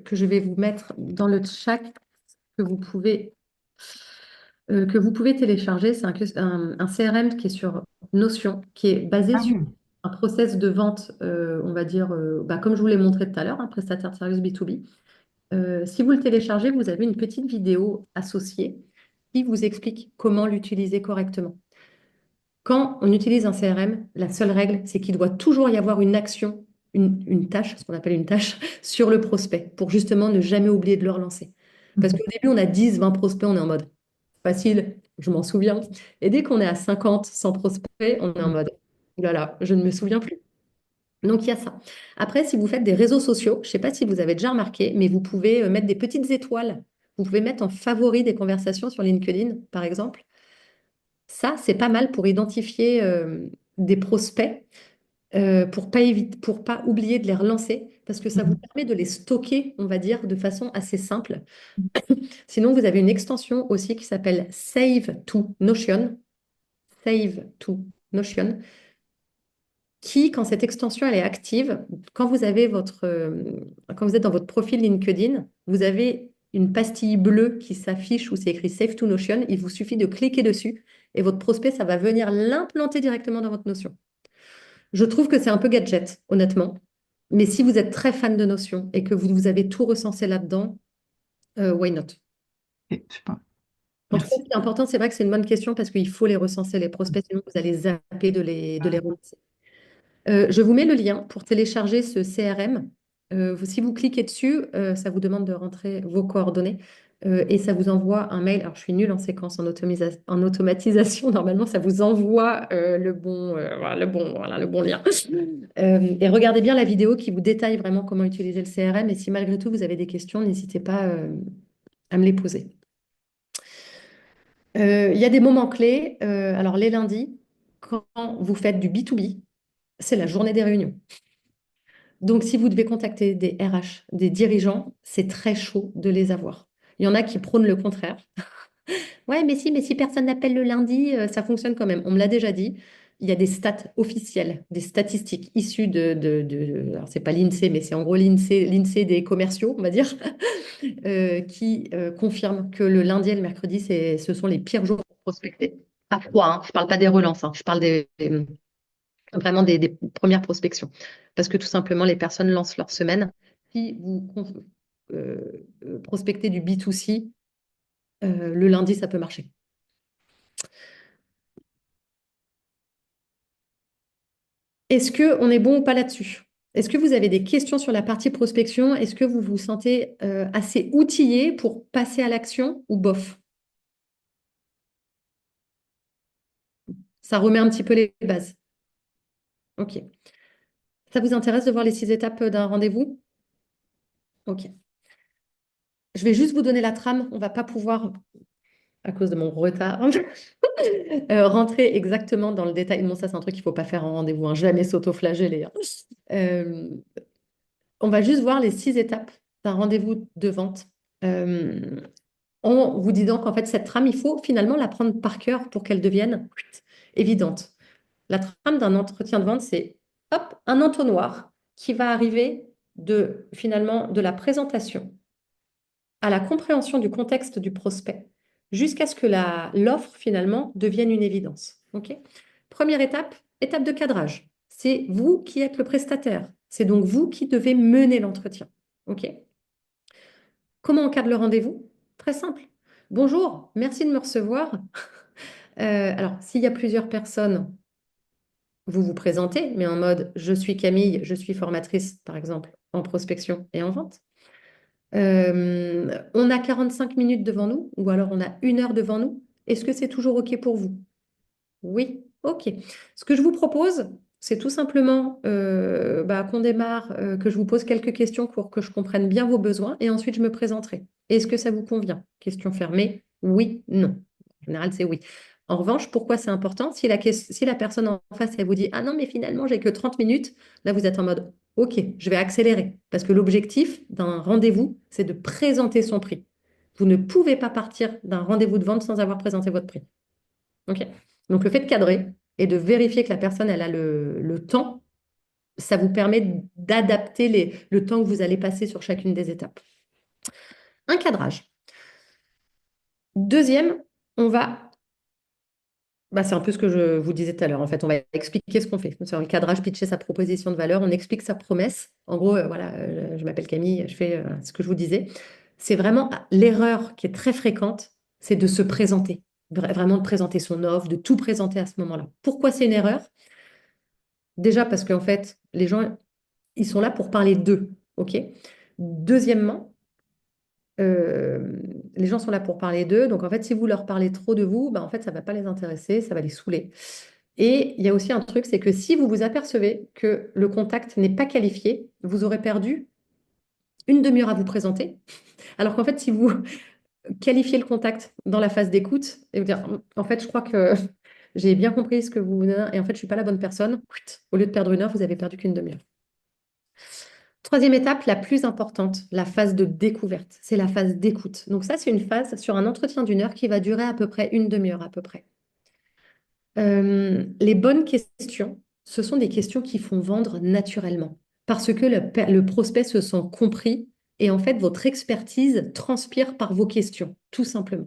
que je vais vous mettre dans le chat que que vous pouvez télécharger. C'est un CRM qui est sur Notion, qui est basé Ah sur oui. un process de vente, on va dire, comme je vous l'ai montré tout à l'heure, un prestataire de service B2B. Si vous le téléchargez, vous avez une petite vidéo associée qui vous explique comment l'utiliser correctement. Quand on utilise un CRM, la seule règle, c'est qu'il doit toujours y avoir une action, une tâche, ce qu'on appelle une tâche, sur le prospect, pour justement ne jamais oublier de le relancer. Parce qu'au début, on a 10, 20 prospects, on est en mode facile, je m'en souviens. Et dès qu'on est à 50, 100 prospects, on est en mode, oh là là, je ne me souviens plus. Donc, il y a ça. Après, si vous faites des réseaux sociaux, je ne sais pas si vous avez déjà remarqué, mais vous pouvez mettre des petites étoiles. Vous pouvez mettre en favori des conversations sur LinkedIn, par exemple. Ça, c'est pas mal pour identifier des prospects, pour pas oublier de les relancer, parce que ça vous permet de les stocker, on va dire, de façon assez simple. Sinon, vous avez une extension aussi qui s'appelle Save to Notion. Save to Notion, qui, quand cette extension elle est active, quand vous avez quand vous êtes dans votre profil LinkedIn, vous avez une pastille bleue qui s'affiche où c'est écrit Save to Notion. Il vous suffit de cliquer dessus et votre prospect, ça va venir l'implanter directement dans votre Notion. Je trouve que c'est un peu gadget, honnêtement. Mais si vous êtes très fan de Notion et que vous avez tout recensé là-dedans, why not? Ok, super. En tout cas, Merci. ce qui est important, c'est vrai que c'est une bonne question parce qu'il faut les recenser, les prospects, sinon vous allez zapper de les relancer. Je vous mets le lien pour télécharger ce CRM. Si vous cliquez dessus, ça vous demande de rentrer vos coordonnées et ça vous envoie un mail. Alors, je suis nulle en séquence, en automatisation. Normalement, ça vous envoie voilà, le bon lien. Et regardez bien la vidéo qui vous détaille vraiment comment utiliser le CRM. Et si malgré tout, vous avez des questions, n'hésitez pas à me les poser. Il y a des moments clés. Alors, les lundis, quand vous faites du B2B, c'est la journée des réunions. Donc, si vous devez contacter des RH, des dirigeants, c'est très chaud de les avoir. Il y en a qui prônent le contraire. Ouais, mais si personne n'appelle le lundi, ça fonctionne quand même. On me l'a déjà dit. Il y a des stats officielles, des statistiques issues alors c'est pas l'INSEE, mais c'est en gros l'INSEE des commerciaux, on va dire, qui confirment que le lundi et le mercredi, ce sont les pires jours pour prospecter. À froid, hein. Je parle pas des relances, hein. Je parle vraiment des premières prospections. Parce que tout simplement, les personnes lancent leur semaine. Si vous prospectez du B2C, le lundi, ça peut marcher. Est-ce qu'on est bon ou pas là-dessus? Est-ce que vous avez des questions sur la partie prospection? Est-ce que vous vous sentez assez outillé pour passer à l'action ou bof? Ça remet un petit peu les bases. OK. Ça vous intéresse de voir les 6 étapes d'un rendez-vous? OK. Je vais juste vous donner la trame. On ne va pas pouvoir, à cause de mon retard, rentrer exactement dans le détail. Bon, ça, c'est un truc qu'il ne faut pas faire en rendez-vous, hein. Jamais s'auto-flageller, hein. On va juste voir les 6 étapes d'un rendez-vous de vente. En vous disant qu'en fait, cette trame, il faut finalement la prendre par cœur pour qu'elle devienne évidente. La trame d'un entretien de vente, c'est hop, un entonnoir qui va arriver finalement de la présentation à la compréhension du contexte du prospect jusqu'à ce que l'offre finalement devienne une évidence. OK? Première étape, étape de cadrage. C'est vous qui êtes le prestataire. C'est donc vous qui devez mener l'entretien. OK? Comment on cadre le rendez-vous? Très simple. Bonjour, merci de me recevoir. Alors, s'il y a plusieurs personnes, vous vous présentez, mais en mode je suis Camille, je suis formatrice, par exemple, en prospection et en vente. On a 45 minutes devant nous, ou alors on a 1 heure devant nous. Est-ce que c'est toujours OK pour vous? Oui, ok. Ce que je vous propose, c'est tout simplement qu'on démarre, que je vous pose quelques questions pour que je comprenne bien vos besoins et ensuite je me présenterai. Est-ce que ça vous convient? Question fermée, oui, non. En général, c'est oui. En revanche, pourquoi c'est important? Si la personne en face, elle vous dit, ah non, mais finalement, j'ai que 30 minutes, là, vous êtes en mode, ok, je vais accélérer. Parce que l'objectif d'un rendez-vous, c'est de présenter son prix. Vous ne pouvez pas partir d'un rendez-vous de vente sans avoir présenté votre prix. Ok. Donc, le fait de cadrer et de vérifier que la personne, elle a le temps, ça vous permet d'adapter le temps que vous allez passer sur chacune des étapes. Un cadrage. Deuxième, c'est un peu ce que je vous disais tout à l'heure. En fait, on va expliquer ce qu'on fait. Sur le cadrage, pitcher sa proposition de valeur, on explique sa promesse. En gros, je m'appelle Camille, je fais ce que je vous disais. C'est vraiment l'erreur qui est très fréquente, c'est de se présenter. Vraiment de présenter son offre, de tout présenter à ce moment-là. Pourquoi c'est une erreur? Déjà parce qu'en fait, les gens, ils sont là pour parler d'eux. OK? Deuxièmement, les gens sont là pour parler d'eux. Donc, en fait, si vous leur parlez trop de vous, en fait, ça ne va pas les intéresser, ça va les saouler. Et il y a aussi un truc, c'est que si vous vous apercevez que le contact n'est pas qualifié, vous aurez perdu une demi-heure à vous présenter. Alors qu'en fait, si vous qualifiez le contact dans la phase d'écoute et vous dire, en fait, je crois que j'ai bien compris ce que vous venez et en fait, je ne suis pas la bonne personne, au lieu de perdre une heure, vous avez perdu qu'une demi-heure. Troisième étape, la plus importante, la phase de découverte, c'est la phase d'écoute. Donc ça, c'est une phase sur un entretien d'une heure qui va durer à peu près une demi-heure à peu près. Les bonnes questions, ce sont des questions qui font vendre naturellement parce que le prospect se sent compris et en fait, votre expertise transpire par vos questions, tout simplement.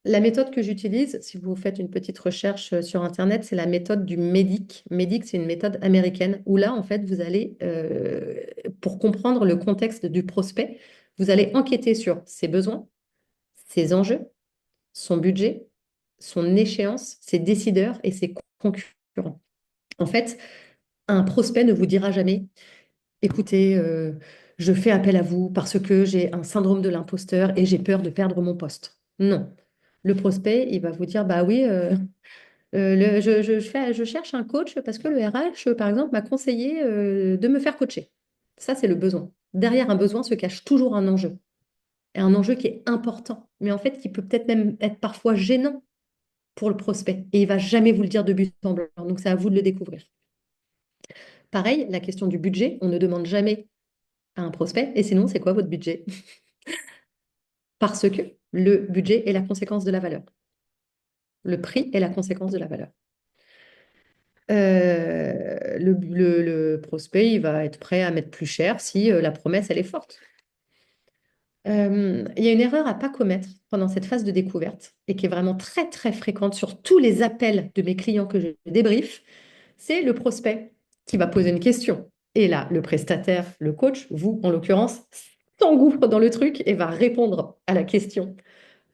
La méthode que j'utilise, si vous faites une petite recherche sur Internet, c'est la méthode du MEDDIC. MEDDIC, c'est une méthode américaine où là, en fait, vous allez, pour comprendre le contexte du prospect, vous allez enquêter sur ses besoins, ses enjeux, son budget, son échéance, ses décideurs et ses concurrents. En fait, un prospect ne vous dira jamais, écoutez, je fais appel à vous parce que j'ai un syndrome de l'imposteur et j'ai peur de perdre mon poste. Non. Le prospect, il va vous dire, bah oui, je cherche un coach parce que le RH, par exemple, m'a conseillé de me faire coacher. Ça, c'est le besoin. Derrière un besoin se cache toujours un enjeu. Et un enjeu qui est important, mais en fait, qui peut peut-être même être parfois gênant pour le prospect. Et il va jamais vous le dire de but en blanc. Donc, c'est à vous de le découvrir. Pareil, la question du budget, on ne demande jamais à un prospect, et sinon, c'est quoi votre budget? Parce que le budget est la conséquence de la valeur. Le prix est la conséquence de la valeur. Le prospect, il va être prêt à mettre plus cher si la promesse, elle est forte. Il y a une erreur à ne pas commettre pendant cette phase de découverte et qui est vraiment très, très fréquente sur tous les appels de mes clients que je débrief, c'est le prospect qui va poser une question. Et là, le prestataire, le coach, vous en l'occurrence, s'engouffre dans le truc et va répondre à la question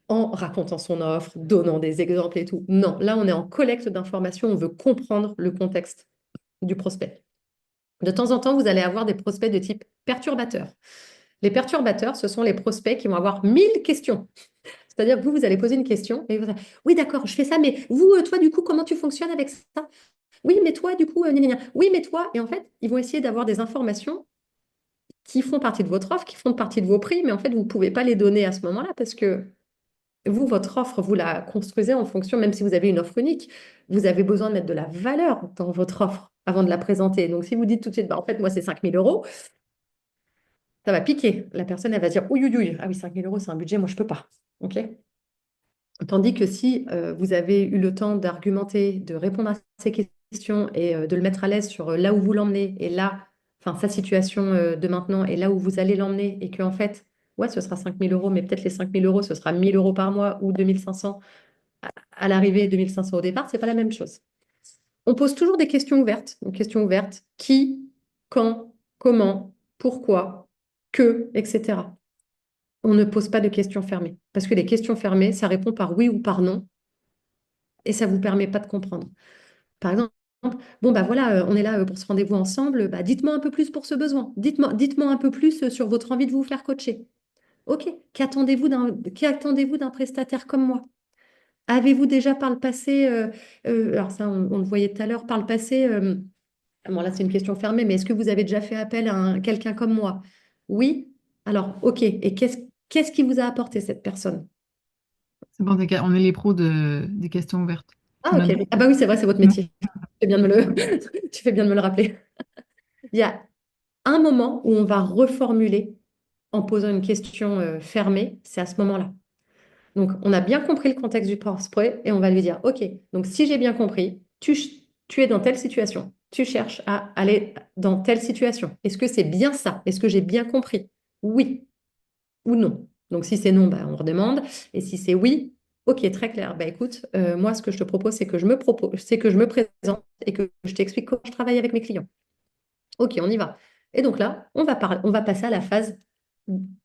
en racontant son offre, donnant des exemples et tout. Non, là, on est en collecte d'informations, on veut comprendre le contexte du prospect. De temps en temps, vous allez avoir des prospects de type perturbateur. Les perturbateurs, ce sont les prospects qui vont avoir 1000 questions. C'est-à-dire que vous allez poser une question et vous allez dire, oui, d'accord, je fais ça, mais vous, toi, du coup, comment tu fonctionnes avec ça? Oui, mais toi, du coup, oui, mais toi. Et en fait, ils vont essayer d'avoir des informations qui font partie de votre offre, qui font partie de vos prix, mais en fait, vous ne pouvez pas les donner à ce moment-là parce que vous, votre offre, vous la construisez en fonction, même si vous avez une offre unique, vous avez besoin de mettre de la valeur dans votre offre avant de la présenter. Donc, si vous dites tout de suite, en fait, moi, c'est 5 000 euros, ça va piquer. La personne, elle va dire, oui, oui, oui, ah oui, 5 000 euros, c'est un budget, moi, je ne peux pas. OK? Tandis que si vous avez eu le temps d'argumenter, de répondre à ces questions et de le mettre à l'aise sur là où vous l'emmenez et là, enfin, sa situation de maintenant et là où vous allez l'emmener et qu'en fait, ouais, ce sera 5 000 euros, mais peut-être les 5 000 euros, ce sera 1 000 euros par mois ou 2 500 à l'arrivée, 2 500 au départ, ce n'est pas la même chose. On pose toujours des questions ouvertes. Une question ouverte, qui, quand, comment, pourquoi, que, etc. On ne pose pas de questions fermées. Parce que les questions fermées, ça répond par oui ou par non. Et ça ne vous permet pas de comprendre. Par exemple, bon, bah voilà, on est là pour ce rendez-vous ensemble. Bah, dites-moi un peu plus pour ce besoin. Dites-moi un peu plus sur votre envie de vous faire coacher. OK, qu'attendez-vous d'un prestataire comme moi? Avez-vous déjà par le passé, alors ça on le voyait tout à l'heure, par le passé, bon là c'est une question fermée, mais est-ce que vous avez déjà fait appel à quelqu'un comme moi? Oui. Alors, ok. Et qu'est-ce qui vous a apporté cette personne? C'est bon, on est les pros des questions ouvertes. Ah, ok. Ah bah oui, c'est vrai, c'est votre métier. Tu fais bien de me le, tu fais bien de me le rappeler. Il y a un moment où on va reformuler en posant une question fermée, c'est à ce moment-là. Donc, on a bien compris le contexte du prospect et on va lui dire, OK, donc si j'ai bien compris, tu es dans telle situation, tu cherches à aller dans telle situation. Est-ce que c'est bien ça? Est-ce que j'ai bien compris? Oui ou non. Donc, si c'est non, bah, on redemande. Et si c'est oui, OK, très clair. Bah, écoute, moi, ce que je te propose, c'est que je me présente et que je t'explique comment je travaille avec mes clients. OK, on y va. Et donc là, on va passer à la phase,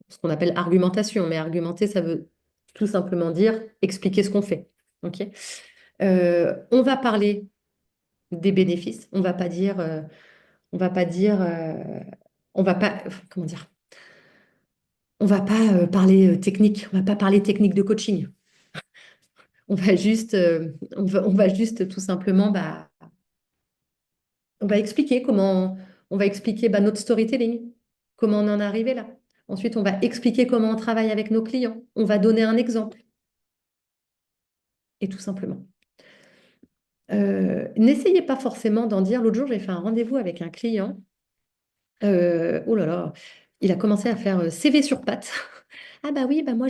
ce qu'on appelle argumentation. Mais argumenter, ça veut tout simplement dire expliquer ce qu'on fait. OK? On va parler des bénéfices. On va pas dire, on va pas, comment dire? On va pas parler technique. On va pas parler technique de coaching. On va juste tout simplement, bah, on va expliquer on va expliquer bah, notre storytelling, comment on en est arrivé là. Ensuite, on va expliquer comment on travaille avec nos clients. On va donner un exemple. Et tout simplement. N'essayez pas forcément d'en dire. L'autre jour, j'ai fait un rendez-vous avec un client. Oh là là, il a commencé à faire CV sur pattes. Ah bah oui, bah moi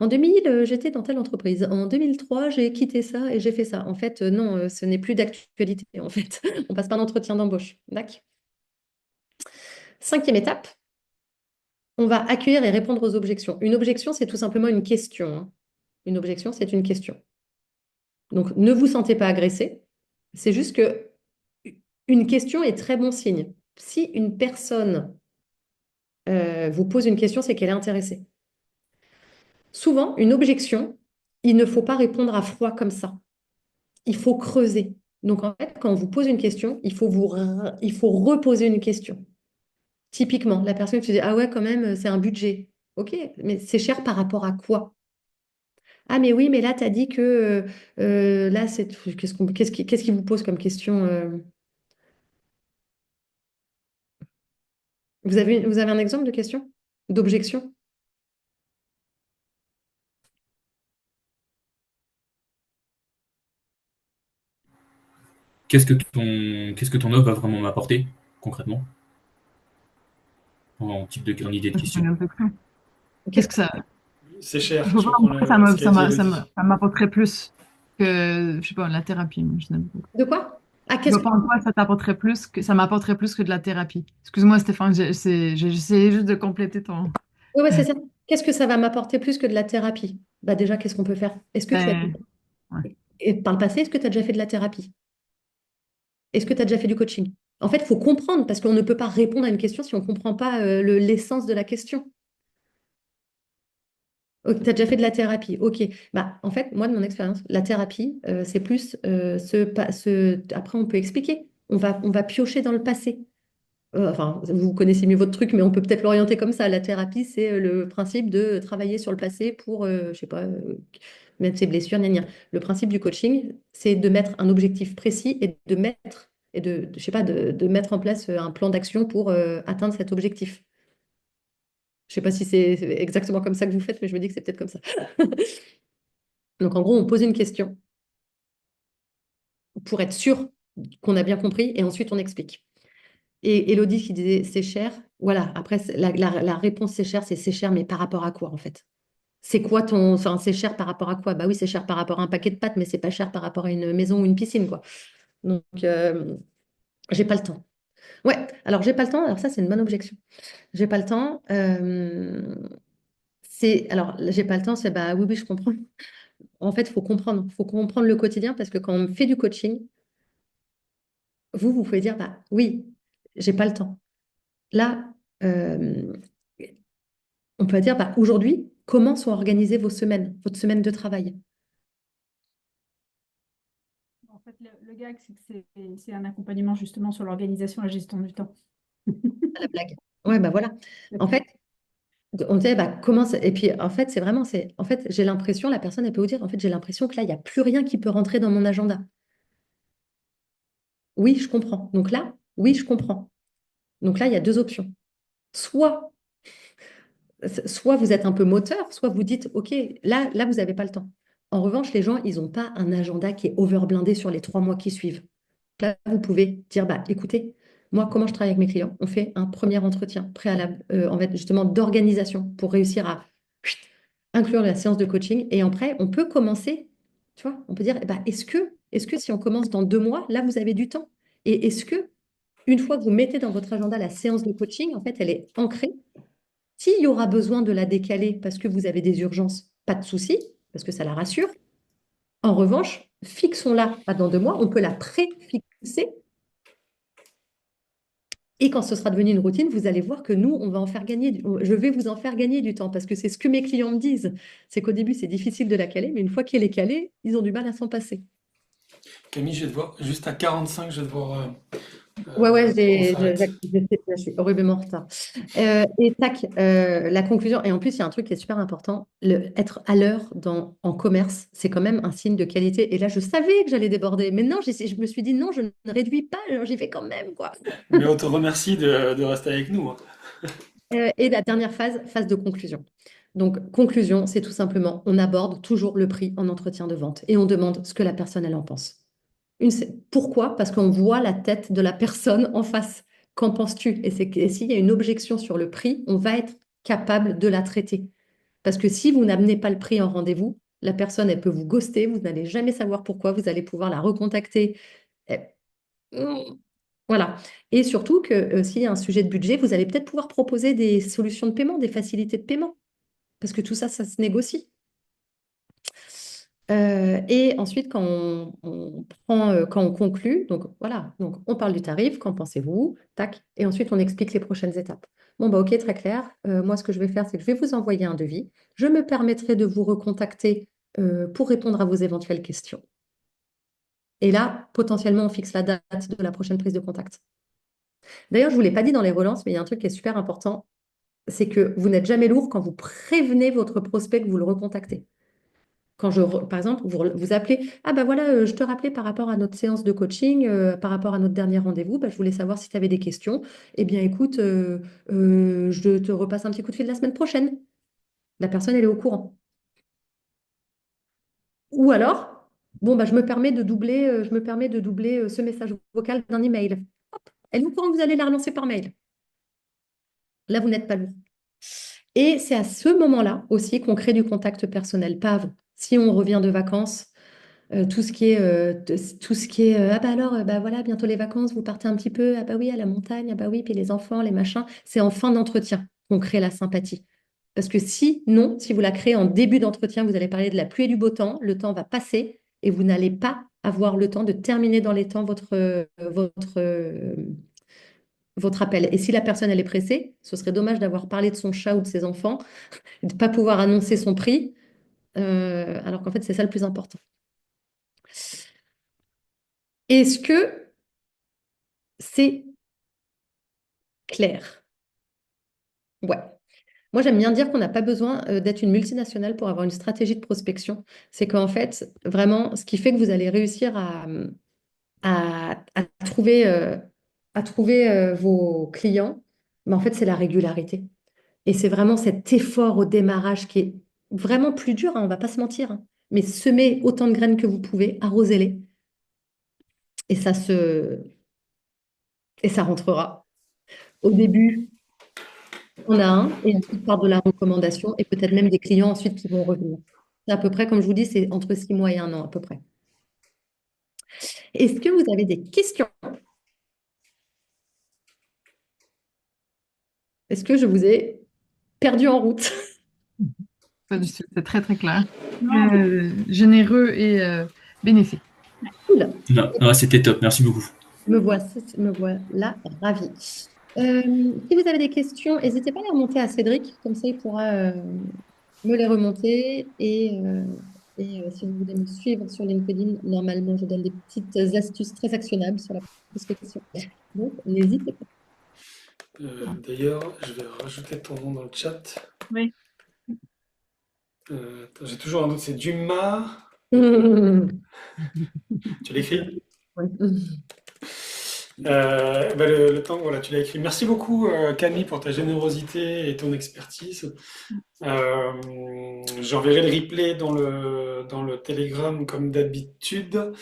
en 2000, j'étais dans telle entreprise. En 2003, j'ai quitté ça et j'ai fait ça. En fait, non, ce n'est plus d'actualité. En fait, on passe par l'entretien d'embauche. D'accord. Cinquième étape, on va accueillir et répondre aux objections. Une objection, c'est tout simplement une question, hein. Une objection, c'est une question. Donc, ne vous sentez pas agressé. C'est juste que une question est très bon signe. Si une personne vous pose une question, c'est qu'elle est intéressée. Souvent, une objection, il ne faut pas répondre à froid comme ça. Il faut creuser. Donc, en fait, quand on vous pose une question, il faut reposer une question. Typiquement, la personne qui dit, ah ouais, quand même, c'est un budget. Ok, mais c'est cher par rapport à quoi? Ah, mais oui, mais là, tu as dit que là, qu'est-ce qui vous pose comme question? Vous avez un exemple de question? D'objection? Qu'est-ce que ton offre va vraiment m'apporter, concrètement? En idée de Je question. connais un peu plus. Qu'est-ce que ça. C'est cher, Je vois je pas reprends pourquoi ce qu'a dit Elodie. ça m'apporterait plus que, je sais pas, la thérapie. Moi, je n'aime pas. De quoi? Ah, Je qu'est-ce vois que... pas en quoi ça m'apporterait plus que de la thérapie. Excuse-moi, Stéphane, j'essayais juste de compléter ton. Ouais, ouais, c'est ça. Qu'est-ce que ça va m'apporter plus que de la thérapie? Bah déjà, qu'est-ce qu'on peut faire? Est-ce que tu as... Ben, ouais. Et par le passé, est-ce que tu as déjà fait de la thérapie? Est-ce que tu as déjà fait du coaching? En fait, il faut comprendre parce qu'on ne peut pas répondre à une question si on ne comprend pas l'essence de la question. Tu as déjà fait de la thérapie. Ok. Bah, en fait, moi, de mon expérience, la thérapie, c'est plus Après, on peut expliquer. On va piocher dans le passé. Enfin, vous connaissez mieux votre truc, mais on peut peut-être l'orienter comme ça. La thérapie, c'est le principe de travailler sur le passé pour, je sais pas, mettre ses blessures, gna, gna. Le principe du coaching, c'est de mettre un objectif précis et je sais pas, de mettre en place un plan d'action pour atteindre cet objectif. Je sais pas si c'est exactement comme ça que vous faites, mais je me dis que c'est peut-être comme ça. Donc, en gros, on pose une question pour être sûr qu'on a bien compris et ensuite on explique. Et Elodie qui disait c'est cher, voilà, après la réponse c'est cher, mais par rapport à quoi en fait? C'est quoi enfin, c'est cher par rapport à quoi? Bah oui, c'est cher par rapport à un paquet de pâtes, mais c'est pas cher par rapport à une maison ou une piscine, quoi. Donc, j'ai pas le temps. Ouais, alors j'ai pas le temps, alors ça c'est une bonne objection. J'ai pas le temps. Alors, j'ai pas le temps, c'est bah oui, oui, je comprends. En fait, il faut comprendre le quotidien parce que quand on fait du coaching, vous pouvez dire bah oui, j'ai pas le temps. Là, euh, on peut dire, bah, aujourd'hui, comment sont organisées vos semaines, votre semaine de travail? En fait, le gag, c'est que c'est un accompagnement justement sur l'organisation et la gestion du temps. À la blague. Ouais, bah voilà. En fait, On disait, bah, Et puis, en fait, en fait, j'ai l'impression, la personne, elle peut vous dire, en fait, j'ai l'impression que là, il n'y a plus rien qui peut rentrer dans mon agenda. Oui, je comprends. Donc là, oui, je comprends. Donc là, il y a deux options. Soit, soit vous êtes un peu moteur, soit vous dites, OK, là, vous n'avez pas le temps. En revanche, les gens, ils n'ont pas un agenda qui est overblindé sur les 3 mois qui suivent. Là, vous pouvez dire, bah, écoutez, moi, comment je travaille avec mes clients? On fait un premier entretien préalable, en fait, justement, d'organisation pour réussir à chut, inclure la séance de coaching. Et après, on peut commencer, tu vois, on peut dire, eh ben, est-ce que si on commence dans 2 mois, là, vous avez du temps? Et est-ce que, une fois que vous mettez dans votre agenda la séance de coaching, en fait, elle est ancrée. S'il y aura besoin de la décaler parce que vous avez des urgences, pas de souci, parce que ça la rassure. En revanche, fixons-la pas dans 2 mois, on peut la préfixer. Et quand ce sera devenu une routine, vous allez voir que nous, on va en faire gagner, je vais vous en faire gagner du temps parce que c'est ce que mes clients me disent. C'est qu'au début, c'est difficile de la caler, mais une fois qu'elle est calée, ils ont du mal à s'en passer. Camille, je vais devoir, juste à 45, je vais devoir Ouais, qu'on s'arrête. je suis horriblement en retard. Et tac, la conclusion. Et en plus, il y a un truc qui est super important. Être à l'heure en commerce, c'est quand même un signe de qualité. Et là, je savais que j'allais déborder. Mais non, je me suis dit non, je ne réduis pas, j'y vais quand même, quoi. Mais on te remercie de rester avec nous, hein. Et la dernière phase de conclusion. Donc, conclusion, c'est tout simplement, on aborde toujours le prix en entretien de vente et on demande ce que la personne, elle en pense. Pourquoi? Parce qu'on voit la tête de la personne en face. Qu'en penses-tu? Et s'il y a une objection sur le prix, on va être capable de la traiter. Parce que si vous n'amenez pas le prix en rendez-vous, la personne, elle peut vous ghoster, vous n'allez jamais savoir pourquoi, vous allez pouvoir la recontacter. Eh, Voilà. Et surtout que s'il y a un sujet de budget, vous allez peut-être pouvoir proposer des solutions de paiement, des facilités de paiement. Parce que tout ça, ça se négocie. Et ensuite, quand on conclut, donc voilà, donc on parle du tarif, qu'en pensez-vous? Tac, et ensuite on explique les prochaines étapes. Bon, bah ok, très clair. Moi, ce que je vais faire, c'est que je vais vous envoyer un devis. Je me permettrai de vous recontacter pour répondre à vos éventuelles questions. Et là, potentiellement, on fixe la date de la prochaine prise de contact. D'ailleurs, je ne vous l'ai pas dit dans les relances, mais il y a un truc qui est super important, c'est que vous n'êtes jamais lourd quand vous prévenez votre prospect que vous le recontactez. Par exemple, vous appelez, ah ben voilà, je te rappelais par rapport à notre séance de coaching, par rapport à notre dernier rendez-vous, je voulais savoir si tu avais des questions. Eh bien, écoute, je te repasse un petit coup de fil la semaine prochaine. La personne, elle est au courant. Ou alors, bon, je me permets de doubler ce message vocal d'un email. Hop, elle est au courant que vous allez la relancer par mail. Là, vous n'êtes pas lourd. Et c'est à ce moment-là aussi qu'on crée du contact personnel, pas avant. Si on revient de vacances, tout ce qui est, ah bah alors, bah voilà, bientôt les vacances, vous partez un petit peu, ah bah oui, à la montagne, ah bah oui, puis les enfants, les machins, c'est en fin d'entretien qu'on crée la sympathie. Parce que si vous la créez en début d'entretien, vous allez parler de la pluie et du beau temps, le temps va passer et vous n'allez pas avoir le temps de terminer dans les temps votre appel. Et si la personne, elle est pressée, ce serait dommage d'avoir parlé de son chat ou de ses enfants et de ne pas pouvoir annoncer son prix, alors qu'en fait, c'est ça le plus important. Est-ce que c'est clair? Ouais. Moi, j'aime bien dire qu'on n'a pas besoin d'être une multinationale pour avoir une stratégie de prospection. C'est qu'en fait, vraiment, ce qui fait que vous allez réussir à trouver vos clients, mais en fait, c'est la régularité. Et c'est vraiment cet effort au démarrage qui est vraiment plus dur, hein, on ne va pas se mentir, hein. Mais semez autant de graines que vous pouvez, arrosez-les, et ça rentrera. Au début, on a un, et ensuite par de la recommandation, et peut-être même des clients ensuite qui vont revenir. C'est à peu près, comme je vous dis, c'est entre 6 mois et 1 an à peu près. Est-ce que vous avez des questions? Est-ce que je vous ai perdu en route? Pas du tout, c'est très très clair. Généreux et bénéfique. Cool. Non, c'était top, merci beaucoup. Me voilà ravie. Si vous avez des questions, n'hésitez pas à les remonter à Cédric, comme ça il pourra me les remonter. Et si vous voulez me suivre sur LinkedIn, normalement je donne des petites astuces très actionnables sur la prospection. Donc n'hésitez pas. D'ailleurs, je vais rajouter ton nom dans le chat. Oui. Attends, j'ai toujours un doute, c'est Dumas. Tu l'écris? Oui. Le temps, voilà, tu l'as écrit. Merci beaucoup, Camille, pour ta générosité et ton expertise. J'enverrai le replay dans le Telegram comme d'habitude.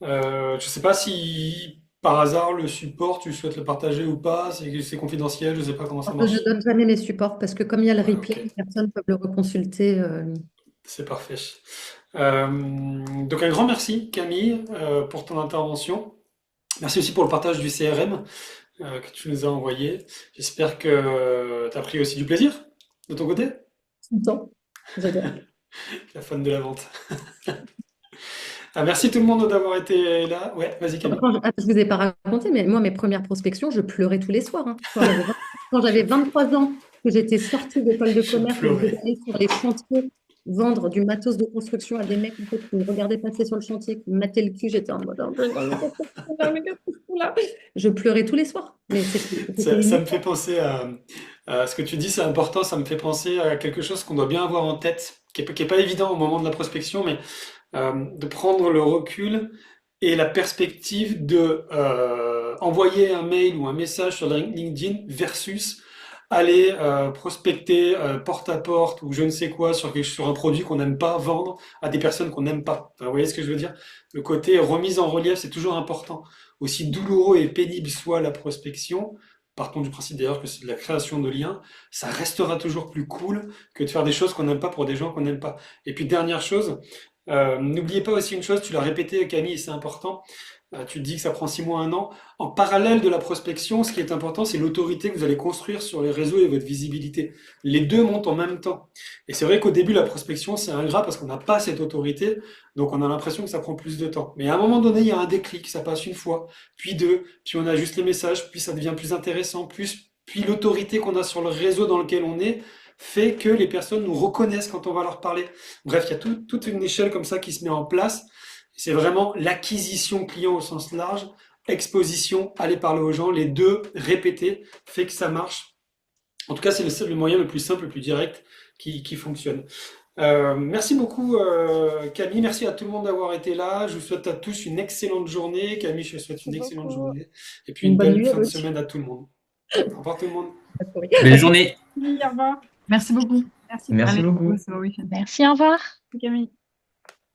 Je ne sais pas si par hasard le support, tu souhaites le partager ou pas, c'est confidentiel, je ne sais pas comment ça Je marche. ne donne jamais mes supports parce que comme il y a le replay, Ok. les personnes peuvent le reconsulter. C'est parfait. Donc un grand merci, Camille, pour ton intervention. Merci aussi pour le partage du CRM que tu nous as envoyé. J'espère que tu as pris aussi du plaisir de ton côté. Tout le temps. J'adore. La fan de la vente. Merci tout le monde d'avoir été là. Ouais, vas-y Camille. Je ne vous ai pas raconté, mais moi, mes premières prospections, je pleurais tous les soirs. Hein. Quand j'avais 23 ans, que j'étais sortie d'école de commerce et que j'allais sur les chantiers vendre du matos de construction à des mecs en fait, qui me regardaient passer sur le chantier, qui me mataient le cul, j'étais en mode je pleurais tous les soirs. Mais ça me fait penser à ce que tu dis, c'est important, ça me fait penser à quelque chose qu'on doit bien avoir en tête, qui est pas évident au moment de la prospection, mais de prendre le recul et la perspective de envoyer un mail ou un message sur LinkedIn versus aller prospecter porte à porte ou je ne sais quoi sur un produit qu'on n'aime pas vendre à des personnes qu'on n'aime pas. Enfin, vous voyez ce que je veux dire? Le côté remise en relief, c'est toujours important. Aussi douloureux et pénible soit la prospection, partons du principe d'ailleurs que c'est de la création de liens, ça restera toujours plus cool que de faire des choses qu'on n'aime pas pour des gens qu'on n'aime pas. Et puis dernière chose, n'oubliez pas aussi une chose, tu l'as répété Camille, et c'est important, tu te dis que ça prend 6 mois, 1 an. En parallèle de la prospection, ce qui est important, c'est l'autorité que vous allez construire sur les réseaux et votre visibilité. Les deux montent en même temps. Et c'est vrai qu'au début, la prospection, c'est ingrat parce qu'on n'a pas cette autorité, donc on a l'impression que ça prend plus de temps. Mais à un moment donné, il y a un déclic, ça passe une fois, puis deux, puis on ajuste les messages, puis ça devient plus intéressant, puis l'autorité qu'on a sur le réseau dans lequel on est fait que les personnes nous reconnaissent quand on va leur parler. Bref, il y a toute une échelle comme ça qui se met en place. C'est vraiment l'acquisition client au sens large, exposition, aller parler aux gens, les deux répétés, fait que ça marche. En tout cas, c'est le moyen le plus simple, le plus direct qui fonctionne. Merci beaucoup Camille, merci à tout le monde d'avoir été là. Je vous souhaite à tous une excellente journée. Camille, je te souhaite une excellente journée. Et puis une belle fin de semaine à tout le monde. Au revoir tout le monde. Belle journée. Au revoir. Merci beaucoup. Merci. Merci Allez, beaucoup. bon week-end. Merci, au revoir. Camille.